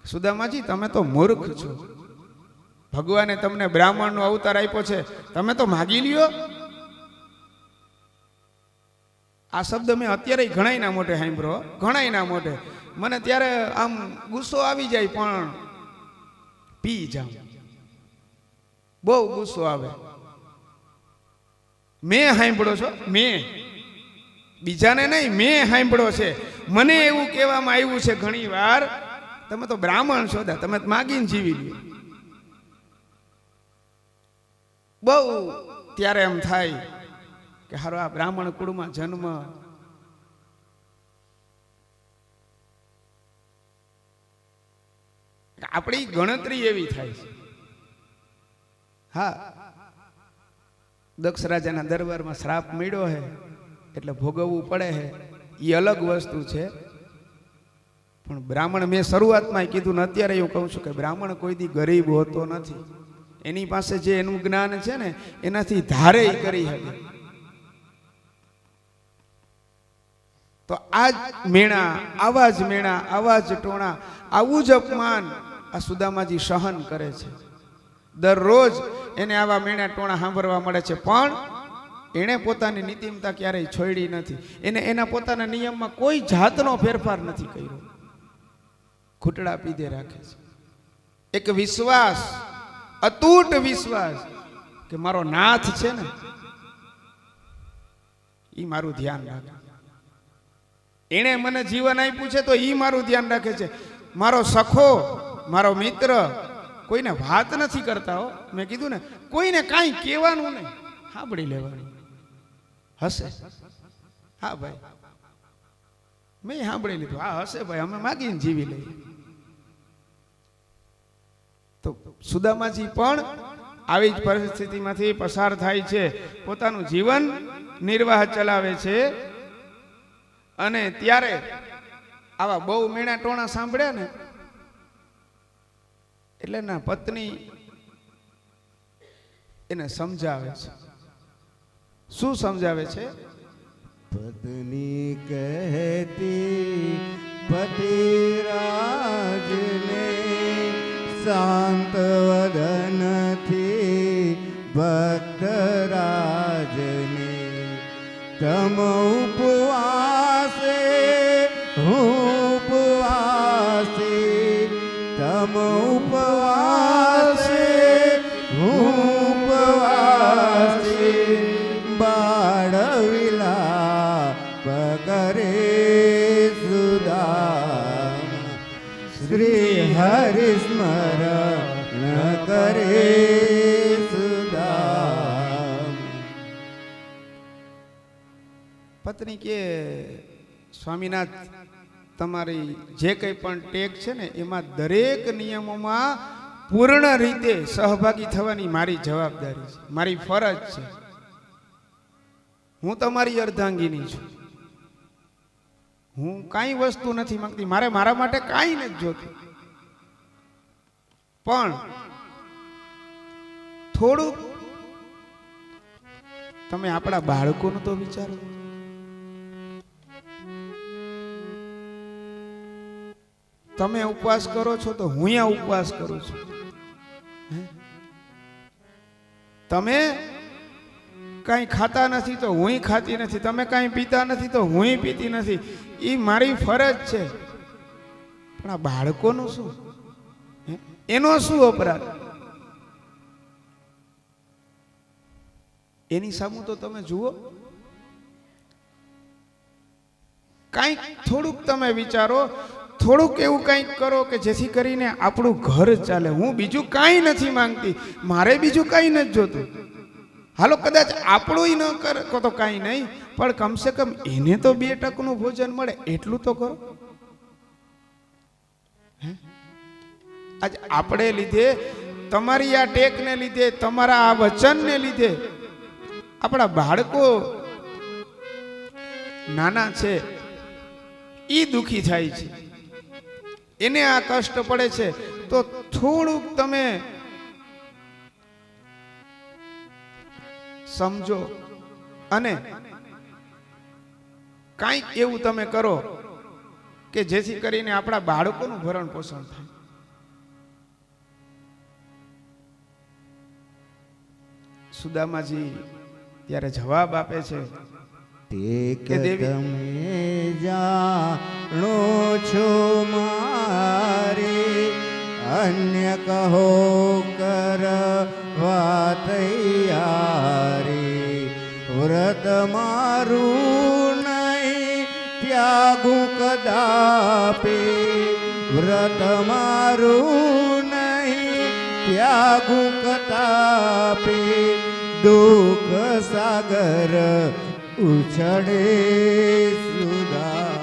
સુદામાજી તમે તો મૂર્ખ છો, ભગવાને તમને બ્રાહ્મણનો અવતાર આપ્યો છે, તમે તો માગી લ્યો. આ શબ્દ મેં અત્યારે ઘણાયના મોઢે સાંભળ્યો, ઘણાયના મોઢે. મને ત્યારે આમ ગુસ્સો આવી જાય પણ પી જાઉં, બહુ ગુસ્સો આવે. મેં સાંભળ્યો છો, મેં બીજાને નહીં, મેં સાંભળ્યો છે. મને એવું કહેવામાં આવ્યું છે ઘણી વાર, તમે તો બ્રાહ્મણ છો, તમે માગીને જીવી લ્યો. બહુ ત્યારે એમ થાય કે હારો આ બ્રાહ્મણ કુળમાં જન્મ, આપણી ગણતરી એવી થાય છે. હા, દક્ષ રાજાના દરબારમાં શ્રાપ મળ્યો છે એટલે ભોગવવું પડે છે, એ અલગ વસ્તુ છે. પણ બ્રાહ્મણ, મેં શરૂઆતમાં કીધું ને અત્યારે એવું કહું છું કે બ્રાહ્મણ કોઈ દી ગરીબ હોતો નથી. એની પાસે જે એનું જ્ઞાન છે ને એનાથી ધારે કરી શકે. તો આ જ મેણા, આવા જ મેણા, આવા જ ટોણા, આવું જ અપમાન આ સુદામાજી સહન કરે છે. દરરોજ એને આવા મેણા ટોણા સાંભળવા મળે છે, પણ એણે પોતાની નીતિમતા ક્યારેય છોડી નથી. એને એના પોતાના નિયમમાં કોઈ જાતનો ફેરફાર નથી કર્યો, ઘૂંટડા પીધે રાખે છે. એક વિશ્વાસ, અતૂટ વિશ્વાસ કે મારો નાથ છે ને ઈ મારું ધ્યાન રાખે. એણે મને જીવન આપ્યું છે તો ઈ મારું ધ્યાન રાખે છે. મારો સખો, મારો મિત્ર કોઈને વાત નથી કરતા હો. મેં કીધું ને, કોઈને કાંઈ કહેવાનું નહીં, સાંભળી લેવાનું. હશે, હા ભાઈ મેં સાંભળી લીધું, હા હશે ભાઈ, અમે માગીને જીવી લઈએ. તો સુદામાજી પણ આવી જ પરિસ્થિતિમાંથી પસાર થાય છે, પોતાનું જીવન નિર્વાહ ચલાવે છે. અને ત્યારે આવા બહુ મેણા ટોણા સાંભળ્યા ને એટલે ના પત્ની એને સમજાવે છે શું સમજાવે છે? પત્ની કહેતી પતિ રાજને શાંત વદનથી ભક્ત રાજને તમ ઉપવાસે હું ઉપવાસે તમ ઉપવાસે હું ઉપવાસે બાળ વિલાપ કરે સુદામ શ્રી હરિ સ્મરણ કરે સુદામ. પત્ની કે સ્વામીનાથ, તમારી જે કંઈ પણ ટેક છે ને એમાં દરેક નિયમોમાં પૂર્ણ રીતે સહભાગી થવાની મારી જવાબદારી છે, મારી ફરજ છે. હું તમારી અર્ધાંગીની છું. હું કાંઈ વસ્તુ નથી માંગતી, મારે મારા માટે કાંઈ નથી જોતું. પણ થોડુંક તમે આપણા બાળકોનું તો વિચારો. તમે ઉપવાસ કરો છો તો હું અહીંયા ઉપવાસ કરું છું. તમે કાંઈ ખાતા નથી તો હું ખાતી નથી, તમે કાંઈ પીતા નથી તો હું પીતી નથી. એ મારી ફરજ છે. પણ આ બાળકોનું શું? એનો શું અપરાધ? એની સામું તો તમે જુઓ. કાંઈક થોડુંક તમે વિચારો, થોડુંક એવું કંઈક કરો કે જેથી કરીને આપણું ઘર ચાલે. હું બીજું કાંઈ નથી માંગતી, મારે બીજું કાંઈ નથી જોતું. હાલો કદાચ આપણું ન કરે તો કાંઈ નહીં, પણ કમસે કમ એને તો 2 ટકનું ભોજન મળે એટલું તો કરો. આજ આપણે લીધે, તમારી આ ટેકને લીધે, તમારા આ વચનને લીધે આપણા બાળકો નાના છે એ દુખી થાય છે, એને આ કષ્ટ પડે છે. તો થોડુંક તમે સમજો અને કાંઈક એવું તમે કરો કે જેથી કરીને આપણા બાળકોનું ભરણ પોષણ થાય. સુદામાજી ત્યારે જવાબ આપે છે કે તમે જાણો છો મારે અન્ય કહો કરવા તૈયારી વ્રત મારું નહીં ત્યાગું કદાપી વ્રત મારું નહીં ત્યાગું કદાપી દુઃખ સાગર ઉછળે સુદામ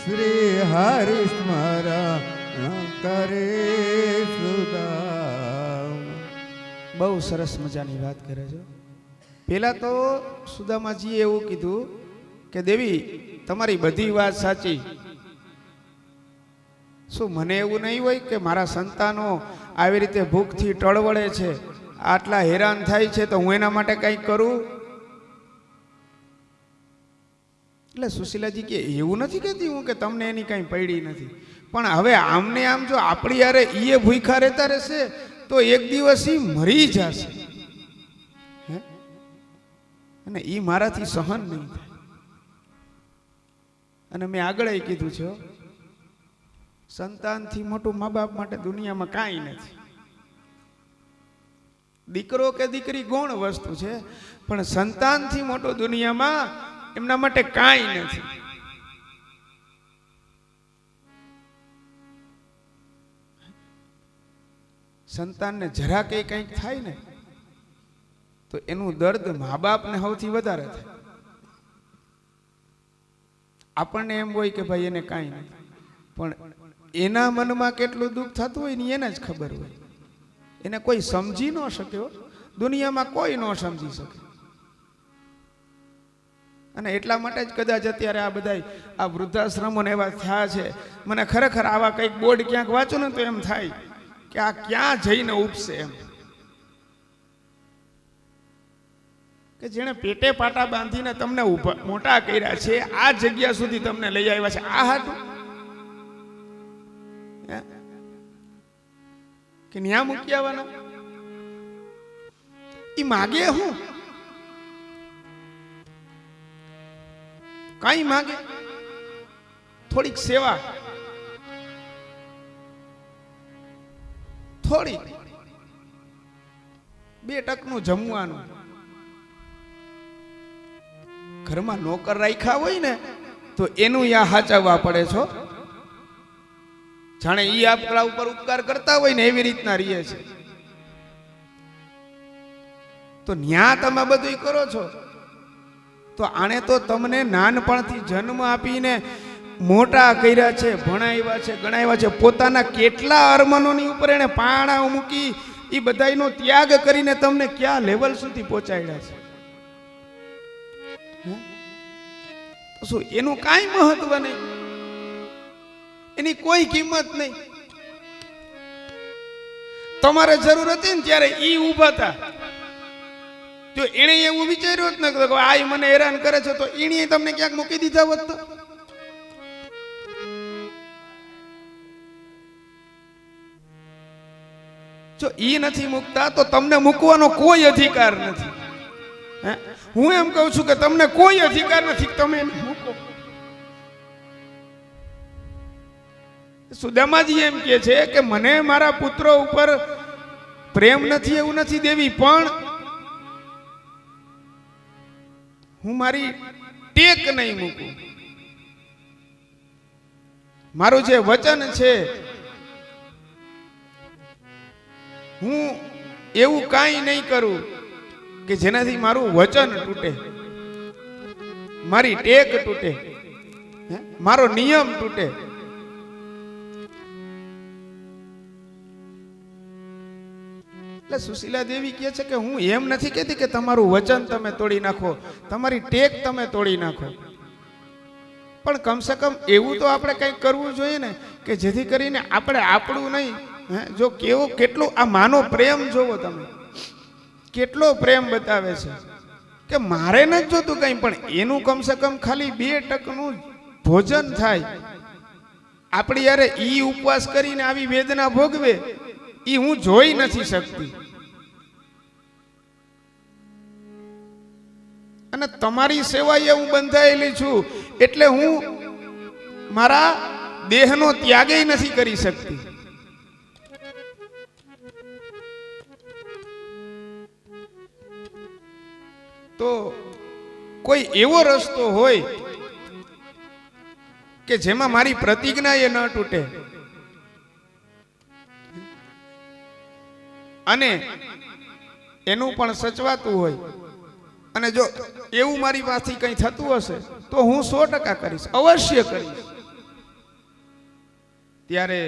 શ્રી હરિ સ્મરણ કરે સુદામ. બહુ સરસ મજાની વાત કરે છે. પેલા તો સુદામાજીએ એવું કીધું કે દેવી તમારી બધી વાત સાચી, શું મને એવું નહીં હોય કે મારા સંતાનો આવી રીતે ભૂખથી ટળવળે છે, આટલા હેરાન થાય છે, તો હું એના માટે કંઈક કરું? એટલે સુશીલાજી કે એવું નથી કહેતી હું કે તમને એની કંઈ પડી નથી, પણ હવે આમને આમ જો આપણી યારે ઈએ ભૂખ્યા રહેતા રહેશે તો એક દિવસ ઈ મરી જશે અને ઈ મારાથી સહન નહીં થાય. અને મેં આગળ કીધું છે, સંતાનથી મોટું મા બાપ માટે દુનિયામાં કાંઈ નથી. દીકરો કે દીકરી ગૌણ વસ્તુ છે, પણ સંતાનથી મોટું દુનિયામાં એમના માટે કાંઈ નથી. સંતાનને જરા કંઈક થાય ને તો એનું દર્દ મા બાપને સૌથી વધારે થાય. આપણને એમ હોય કે ભાઈ એને કાંઈ નથી, પણ એના મનમાં કેટલું દુઃખ થતું હોય ને એને જ ખબર હોય. એને કોઈ સમજી ન શક્યો, દુનિયામાં કોઈ ન સમજી શકે. અને એટલા માટે જ કદાચ અત્યારે આ બધા આ વૃદ્ધાશ્રમોને એવા થયા છે. મને ખરેખર આવા કંઈક બોર્ડ ક્યાંક વાંચો ને તો એમ થાય કે આ ક્યાં જઈને ઉપસે એમ. કે જેણે પેટે પાટા બાંધીને તમને મોટા કર્યા છે, આ જગ્યા સુધી તમને લઈ આવ્યા છે, આ હાટું કે ન્યા મૂકી આવવાના? ઈ માગે હું? કઈ માગે? થોડીક સેવા, થોડી 2 ટકનું જમવાનું. ઘરમાં નોકર રાખ્યા હોય ને તો એનું યા હાચવવા પડે છો. જાણે ઈ આપણા ઉપર ઉપકાર કરતા હોય ને એવી રીતના રહીએ છે. તો ન્યા તમે બધું કરો છો, તો આણે તો તમને નાનપણથી જન્મ આપીને મોટા કર્યા છે, ભણાવ્યા છે, ગણાવ્યા છે. પોતાના કેટલા અરમાનોની ઉપર એને પાણા મૂકી એ બધાનો ત્યાગ કરીને તમને ક્યાં લેવલ સુધી પહોંચાડ્યા છે. તો શું એનું કાંઈ મહત્વ નહીં? એની કોઈ કિંમત નહીં. તમારે જરૂર હતી ને ત્યારે ઈ ઊભા હતા. જો એને એવું વિચાર્યું જ ન કે આ મને હેરાન કરે છે, તો એને તમને ક્યાંક મૂકી દીધા હોત તો. જો ઈ નથી મૂકતા તો તમને મૂકવાનો કોઈ અધિકાર નથી. હું એમ કહું છું કે તમને કોઈ અધિકાર નથી, તમે એને મૂકો. સુદામાજી એમ કહે છે કે મને મારા પુત્રો ઉપર પ્રેમ નથી એવું નથી દેવી, પણ હું મારી ટેક નહીં મૂકું. મારું જે વચન છે હું એવું કાંઈ નહીં કરું કે જેનાથી મારું વચન તૂટે, મારી ટેક તૂટે, મારો નિયમ તૂટે. એટલે સુશીલા દેવી કહે છે કે હું એમ નથી કહેતી કે તમારું વચન તમે તોડી નાખો, તમારી ટેક તમે તોડી નાખો, પણ કમસે કમ એવું તો આપણે કંઈક કરવું જોઈએ ને કે જેથી કરીને આપણે આપણું નહીં. જો કેવો કેટલો આ માનો પ્રેમ જોવો તમે, કેટલો પ્રેમ બતાવે છે કે મારે નથી જોતું કંઈ, પણ એનું કમસે કમ ખાલી 2 ટકનું ભોજન થાય. આપણી યારે ઈ ઉપવાસ કરીને આવી વેદના ભોગવે ઈ હું જોઈ નથી શકતી. અને તમારી સેવાએ હું બંધાયેલી છું એટલે હું મારા દેહનો ત્યાગય નથી કરી શકતી. તો કોઈ એવો રસ્તો હોય કે જેમાં મારી પ્રતિજ્ઞા એ ન તૂટે અને એનું પણ સચવાતું હોય, અને જો એવું મારી પાસેથી કંઈ થતું હશે તો હું 100% કરીશ, અવશ્ય કરીશ. ત્યારે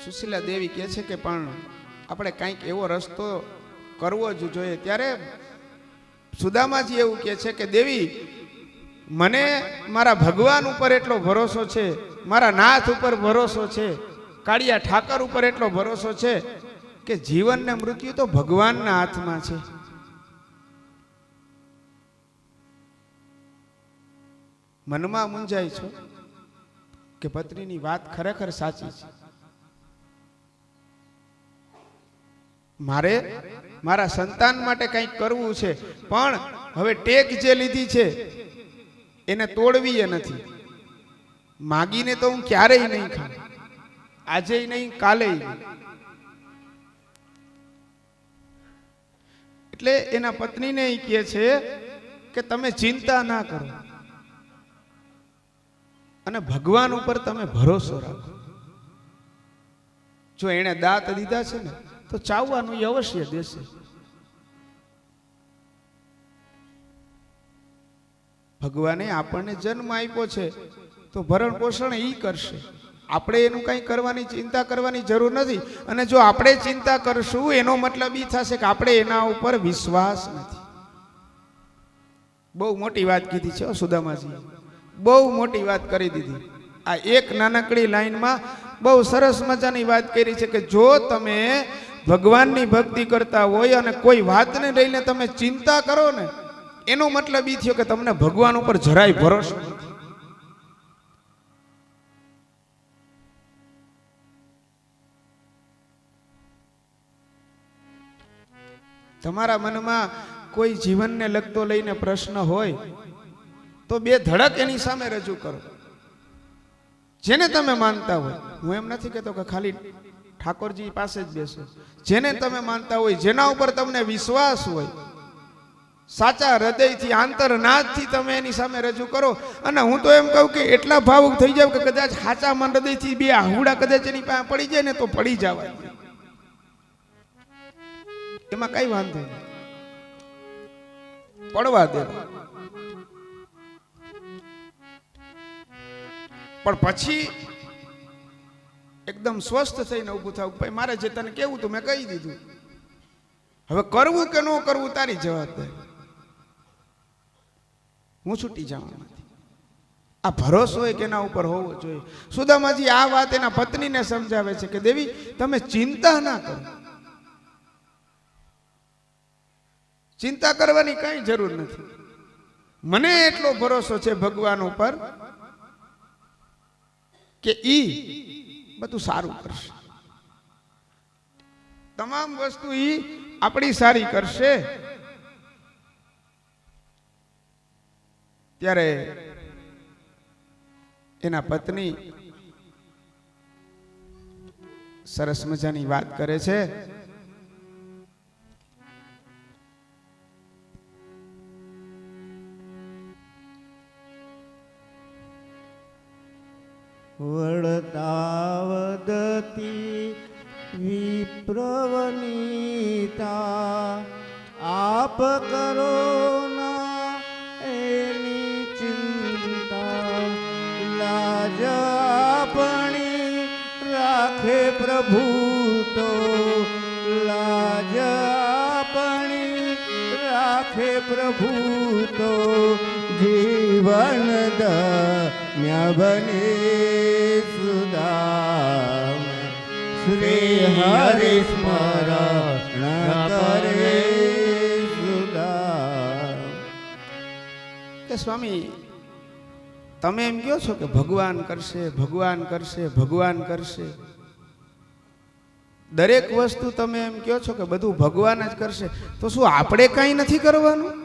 સુશીલા દેવી કહે છે કે પણ આપણે કંઈક એવો રસ્તો કરવો જ જોઈએ. ત્યારે સુદામાજી એવું કહે છે કે દેવી, મને મારા ભગવાન ઉપર એટલો ભરોસો છે, મારા નાથ ઉપર ભરોસો છે, કાળિયા ઠાકર ઉપર એટલો ભરોસો છે કે જીવન ને મૃત્યુ તો ભગવાનના હાથમાં છે. મનમાં મૂંઝાય છો કે પત્નીની વાત ખરેખર સાચી છે. મારે મારા સંતાન માટે કંઈક કરવું છે, પણ હવે ટેક જે લીધી છે એને તોડવી એ નથી. માગીને તો હું ક્યારેય નહીં ખાઉં, આજે નહીં, કાલે નહીં. એટલે એના પત્નીને એ કહે છે કે તમે ચિંતા ના કરો અને ભગવાન ઉપર તમે ભરોસો રાખો. જો એને દાંત દીધા છે ને તો ચાવવાનું એ અવશ્ય દેશે. ભગવાને આપણને જન્મ આપ્યો છે તો ભરણ પોષણ ઈ કરશે. આપણે એનું કંઈ કરવાની ચિંતા કરવાની જરૂર નથી. અને જો આપણે ચિંતા કરશું એનો મતલબ એ થશે કે આપણે એના ઉપર વિશ્વાસ નથી. બહુ મોટી વાત કીધી છે સુદામાજી, બહુ મોટી વાત કરી દીધી. આ એક નાનકડી લાઈનમાં બહુ સરસ મજાની વાત કરી છે કે જો તમે ભગવાનની ભક્તિ કરતા હોય અને કોઈ વાતને લઈને તમે ચિંતા કરો ને, એનો મતલબ એ થયો કે તમને ભગવાન ઉપર જરાય ભરોસો નથી. તમારા મનમાં કોઈ જીવનને લગતો લઈને પ્રશ્ન હોય તો બે ધડક એની સામે રજૂ કરો, જેને તમે માનતા હોય. હું એમ નથી કહેતો કે ખાલી ઠાકોરજી પાસે જ બેસો. જેને તમે માનતા હોય, જેના ઉપર તમને વિશ્વાસ હોય, સાચા હૃદયથી આંતરનાદથી તમે એની સામે રજૂ કરો. અને હું તો એમ કહું કે એટલા ભાવુક થઈ જાવ કે કદાચ સાચા મન હૃદયથી બે આહુડા કદાચ એની પાસે પડી જાય ને તો પડી જવા, એમાં કઈ વાંધો નહીં, પડવા દે. પણ પછી એકદમ સ્વસ્થ થઈને ઊભું થાવ. ભાઈ મારે જે તને કેવું તું મેં કહી દીધું, હવે કરવું કે ન કરવું તારી જવાબદારી, હું છૂટી જવામાંથી. આ ભરોસો હોય કે એના ઉપર હોવો જોઈએ. સુદામાજી આ વાત એના પત્નીને સમજાવે છે કે દેવી તમે ચિંતા ના કરો, ચિંતા કરવાની કઈ જરૂર નથી. મને એટલો ભરોસો છે ભગવાન ઉપર કે ઈ બધું સારું કરશે. તમામ વસ્તુ ઈ આપણી સારી કરશે. ત્યારે એના પત્ની સરસ મજાની વાત કરે છે. વડતાવદતી વિપ્રવનિતા આપ કરો ના એની ચિંતા. લાજ આપણી રાખે પ્રભુ તો, લાજ આપણી રાખે પ્રભુ તો જીવન ધન્ય બને સુદામ. શ્રી હરિ સ્મરણ કરે સુદામ. કે સ્વામી તમે એમ કહો છો કે ભગવાન કરશે, ભગવાન કરશે, ભગવાન કરશે. દરેક વસ્તુ તમે એમ કહો છો કે બધું ભગવાન જ કરશે, તો શું આપણે કઈ નથી કરવાનું?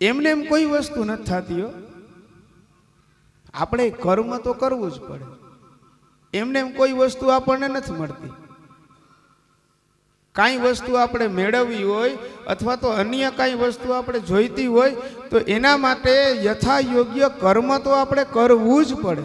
એમને એમ કોઈ વસ્તુ નથી થતી હો. આપણે કર્મ તો કરવું જ પડે. એમને એમ કોઈ વસ્તુ આપણને નથી મળતી. કાંઈ વસ્તુ આપણે મેળવવી હોય અથવા તો અન્ય કાંઈ વસ્તુ આપણે જોઈતી હોય તો એના માટે યથા યોગ્ય કર્મ તો આપણે કરવું જ પડે.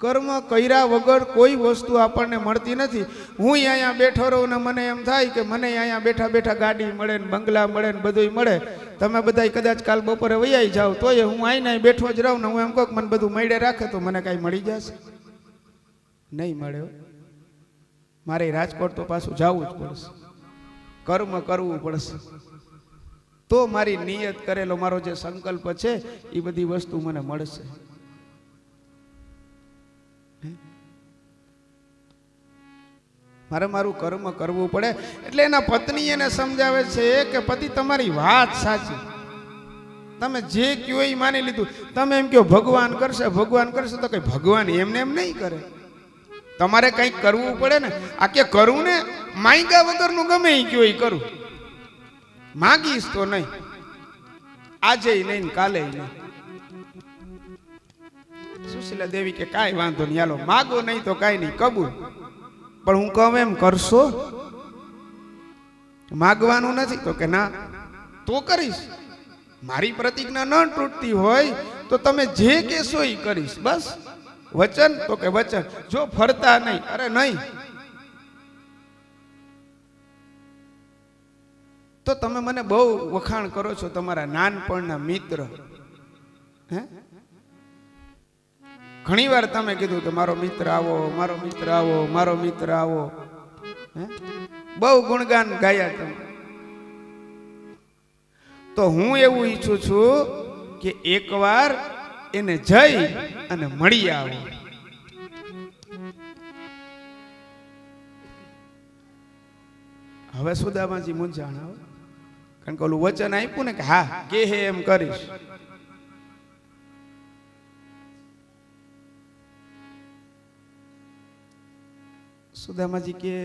કર્મ કર્યા વગર કોઈ વસ્તુ આપણને મળતી નથી. હું અહીંયા બેઠો રહું ને મને એમ થાય કે મને અહીંયા બેઠા બેઠા ગાડી મળે ને બંગલા મળે ને બધું મળે. તમે બધા કદાચ કાલ બપોરે વૈયાઈ જાઓ તોય હું આઈને બેઠો જ રહું ને હું એમ કહું કે મને બધું મળે રાખે તો મને કાંઈ મળી જશે? નહીં મળે. મારે રાજકોટ તો પાછું જવું જ પડશે, કર્મ કરવું પડશે તો મારી નિયત કરેલો મારો જે સંકલ્પ છે એ બધી વસ્તુ મને મળશે. મારે મારું કર્મ કરવું પડે. એટલે એના પત્ની એને સમજાવે છે કે પતિ તમારી વાત સાચી, તમે જે કયો એ માની લીધું. તમે એમ કહો ભગવાન કરશે, ભગવાન કરશે, તો કઈ ભગવાન એમને એમ નહીં કરે. તમારે કંઈક કરવું પડે ને. આ કે કરું ને માંગ્યા વગરનું ગમે એ કયો એ કરું, માગીશ તો નહીં, આજે નહીં કાલે નહીં. સુશીલા દેવી કે કાંઈ વાંધો નહીં, હાલો માગો નહીં તો કાંઈ નહીં, કબૂલ. પણ હું કહું એમ કરશો? માગવાનું નથી તો કે ના તો કરીશ. મારી પ્રતિજ્ઞા ન તૂટતી હોય તો તમે જે કહેશો એ કરીશ. બસ વચન તો કે વચન. જો ફરતા નહીં, અરે નહીં તો તમે મને બહુ વખાણ કરો છો તમારા નાનપણના મિત્ર. હે ઘણી વાર તમે કીધું કે મારો મિત્ર આવો, મારો મિત્ર આવો, મારો મિત્ર આવો, હે બહુ ગુણગાન ગાયા તમે. તો હું એવું ઈચ્છું છું કે એકવાર એને જઈ અને મળી આવો. હવે સુદામાજી મૂંઝાણ આવે, કારણ કે ઓલું વચન આપ્યું ને કે હા કે હે એમ કરીશ. સુદામાજી કે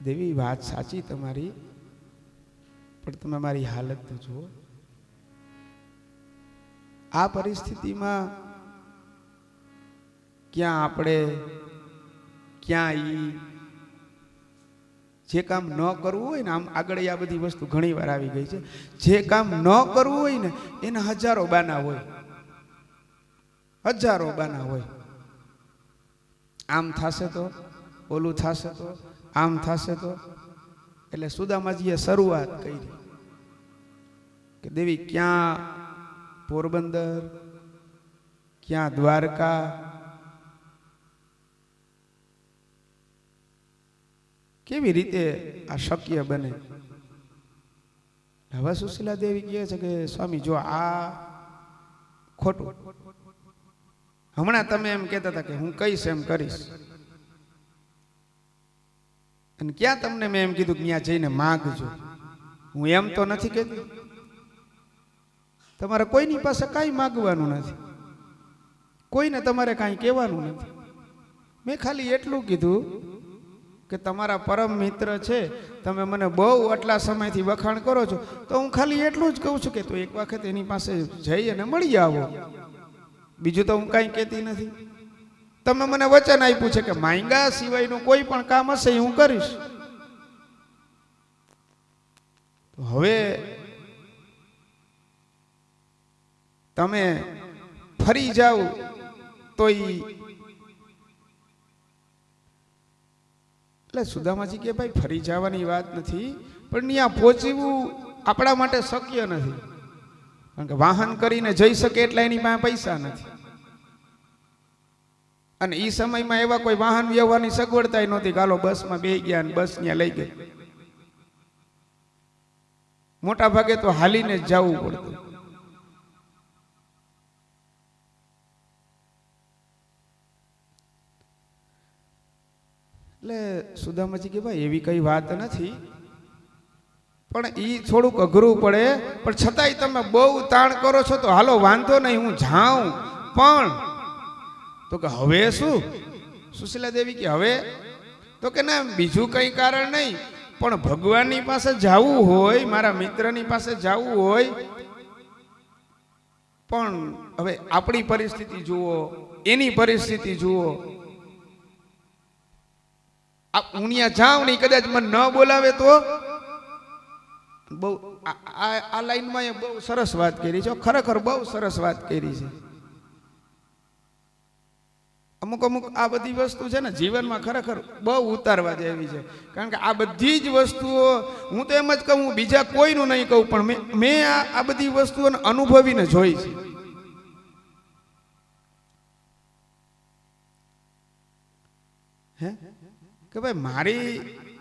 દેવી વાત સાચી તમારી, પણ તમે મારી હાલત તો જુઓ. આ પરિસ્થિતિમાં ક્યાં આપણે ક્યાં ઈ જે કામ ન કરવું હોય ને, આમ આગળ આ બધી વસ્તુ ઘણી વાર આવી ગઈ છે, જે કામ ન કરવું હોય ને એના હજારો બાના હોય, હજારો બાના હોય. આમ થશે તો, ઓલું થશે તો, આમ થશે તો. એટલે સુદામાજીએ શરૂઆત કરી કે દેવી ક્યાં પોરબંદર, ક્યાં દ્વારકા, કેવી રીતે આ શક્ય બને? હવે સુશીલા દેવી કહે છે કે સ્વામી જો આ ખોટું. હમણાં તમે એમ કહેતા હતા કે હું કહીશ એમ કરીશ, અને ક્યાં તમને મેં એમ કીધું કે ત્યાં જઈને માગજો. હું એમ તો નથી કહેતી, તમારે કોઈની પાસે કાંઈ માગવાનું નથી, કોઈને તમારે કાંઈ કહેવાનું નથી. મેં ખાલી એટલું કીધું કે તમારા પરમ મિત્ર છે, તમે મને બહુ આટલા સમયથી વખાણ કરો છો, તો હું ખાલી એટલું જ કહું છું કે તું એક વખત એની પાસે જઈ અને મળી આવો. બીજું તો હું કાંઈ કહેતી નથી. તમે મને વચન આપ્યું છે કે માંગ્યા સિવાયનું કોઈ પણ કામ હશે એ હું કરીશ. હવે તમે ફરી જાઓ તો એટલે સુદામાજી કે ભાઈ ફરી જવાની વાત નથી, પણ ત્યાં પહોંચવું આપણા માટે શક્ય નથી, કારણ કે વાહન કરીને જઈ શકે એટલા એની પાસે પૈસા નથી, અને એ સમયમાં એવા કોઈ વાહન વ્યવહારની સગવડતા નહોતી. કાલો બસમાં બેસી ગયા અને બસ ત્યાં લઈ ગઈ. મોટા ભાગે તો હાલીને જ જવું પડતું. એટલે સુદામાજી કે ભાઈ એવી કઈ વાત નથી, પણ એ થોડુંક અઘરું પડે, પણ છતાંય તમે બહુ તાણ કરો છો તો હાલો વાંધો નહીં હું જાઉં. પણ તો કે હવે શું? સુશીલા દેવી કે હવે તો કે ના બીજું કઈ કારણ નહીં, પણ ભગવાનની પાસે જવું હોય, મારા મિત્રની પાસે જવું હોય, પણ હવે આપણી પરિસ્થિતિ જુઓ, એની પરિસ્થિતિ જુઓ. હું ત્યાં જાઉં નહીં, કદાચ મને ન બોલાવે તો. બહુ આ લાઈનમાં બહુ સરસ વાત કરી છે, ખરેખર બહુ સરસ વાત કરી છે. અમુક અમુક આ બધી વસ્તુ છે ને જીવનમાં ખરેખર બહુ ઉતારવા જેવી છે, કારણ કે આ બધી જ વસ્તુઓ હું તો એમ જ કહું, બીજા કોઈનું નહીં કહું, પણ મેં આ બધી વસ્તુઓને અનુભવીને જોઈ છે. હે કે ભાઈ મારી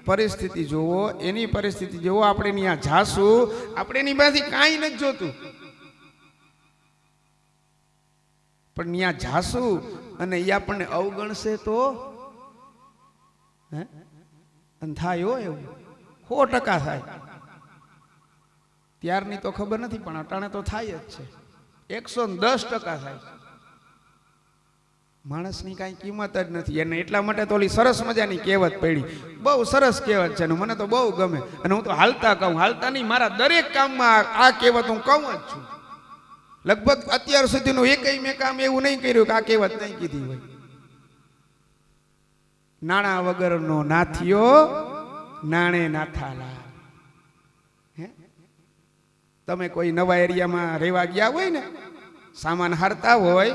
પરિસ્થિતિ જોવો, એની પરિસ્થિતિ જોવો, આપણે ત્યાં જાશું, આપણે એની પાસેથી કાંઈ નથી જોતું, પણ ત્યાં જાશું અને એ આપણને અવગણશે તો હે અને થાય હો એવું 100% થાય. ત્યારની તો ખબર નથી, પણ અટાણે તો થાય જ છે, 110% થાય. માણસની કાંઈ કિંમત જ નથી એને. એટલા માટે તો ઓલી સરસ મજાની કહેવત પડી, બહુ સરસ કહેવત છે, મને તો બહુ ગમે, અને હું તો હાલતા કહું, હાલતા નહીં, મારા દરેક કામમાં આ કહેવત હું કહું જ છું. લગભગ અત્યાર સુધીનું એકય મેં કામ એવું નહીં કર્યું કે આ કહેવત નહીં કીધી હોય. નાણા વગરનો નાથિયો નાણે નાથાલા. હે તમે કોઈ નવા એરિયામાં રહેવા ગયા હોય ને, સામાન હારતા હોય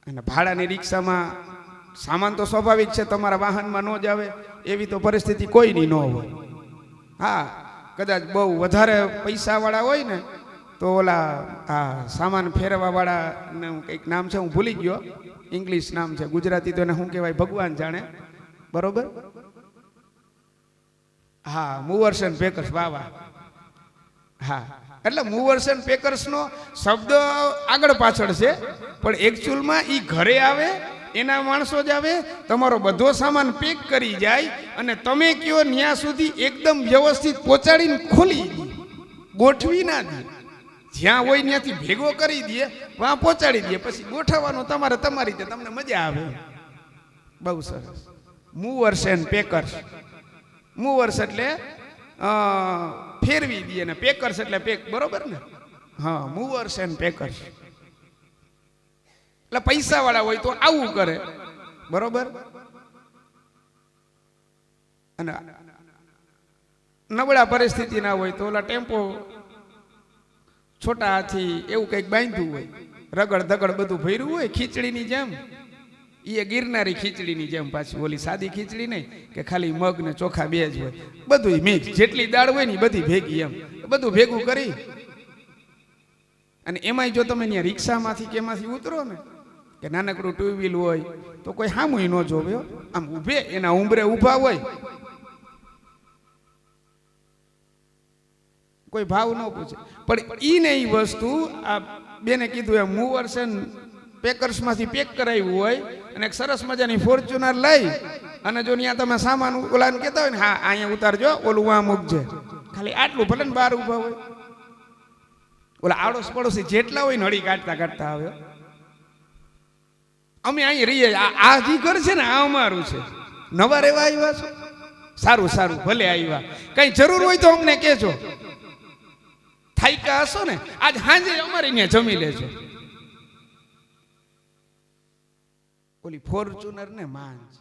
અને ભાડાની રિક્ષામાં સામાન તો સ્વાભાવિક છે તમારા વાહનમાં ન જ આવે, એવી તો પરિસ્થિતિ કોઈની ન હોય. હા કદાચ બહુ વધારે પૈસાવાળા હોય ને તો ઓલા સામાન ફેરવવાવાળાનું કંઈક નામ છે, હું ભૂલી ગયો, ઇંગ્લિશ નામ છે, ગુજરાતી તો એને શું કહેવાય ભગવાન જાણે, બરોબર? હા, મૂવર્સ એન્ડ પેકર્સ. વાહ. હા, એટલે મૂવર્સ એન્ડ પેકર્સનો શબ્દ આગળ પાછળ છે, પણ એકચ્યુઅલમાં એ ઘરે આવે, એના માણસો જ આવે, તમારો બધો સામાન પેક કરી જાય અને તમે કયો ત્યાં સુધી એકદમ વ્યવસ્થિત પહોંચાડીને ખોલી દે, ગોઠવી ના દે, જ્યાં હોય ત્યાંથી ભેગો કરી દે, વहाँ પહોંચાડી દે, પછી ગોઠવવાનું તમારે તમારી રીતે, તમને મજા આવે. બહુ સરસ. Movers and packers. મૂવર્સ એટલે ફેરવી દે ને પેકર્સ એટલે પેક, બરોબર ને? હા, મૂવર્સ એન્ડ પેકર્સ. એટલે પૈસા વાળા હોય તો આવું કરે, બરોબર? અને નબળા પરિસ્થિતિ ના હોય તો ઓલા ટેમ્પો છોટા હાથી એવું કંઈક બાંધ્યું હોય, રગડ દગડ બધું ભર્યું હોય, ખીચડીની જેમ. એ ગિરનારી ખીચડીની જેમ, પાછી ઓલી સાદી ખીચડી નહીં કે ખાલી મગ ને ચોખા બે જ હોય, બધું મિક્સ, જેટલી દાળ હોય ને બધી ભેગી, એમ બધું ભેગું કરી. અને એમાંય જો તમે ત્યાં રિક્ષામાંથી કે એમાંથી ઉતરો ને, કે નાનકડું ટુ વ્હીલ હોય તો કોઈ સામું ન જોવે, આમ ઊભે એના ઉંબરે ઊભા હોય, કોઈ ભાવ ન પૂછે. પણ ઈ ને એ વસ્તુ આ બેને કીધું એમ મૂવર્સ એન્ડ પેકર્સમાંથી પેક કરાવ્યું હોય અને એક સરસ મજાની ફોર્ચ્યુનર લઈ અને જો ત્યાં તમે સામાન ઓલાને કહેતા હોય ને, હા અહીંયા ઉતારજો, ઓલું વાં મૂકજે, ખાલી આટલું, ભલે ને બહાર ઊભા હોય, ઓલા આડોશ પડોશી જેટલા હોય ને હળી કાઢતા આવે. અમે અહીં રહીએ, આ જે ઘર છે ને આ અમારું છે, નવા રહેવા આવ્યા છો, સારું ભલે આવ્યા, કઈ જરૂર હોય તો અમને કહેજો, થાયકા હશો ને આજ સાંજે અમારી ત્યાં જમી લેજો. ઓલી ફોર્ચ્યુનર ને માંજ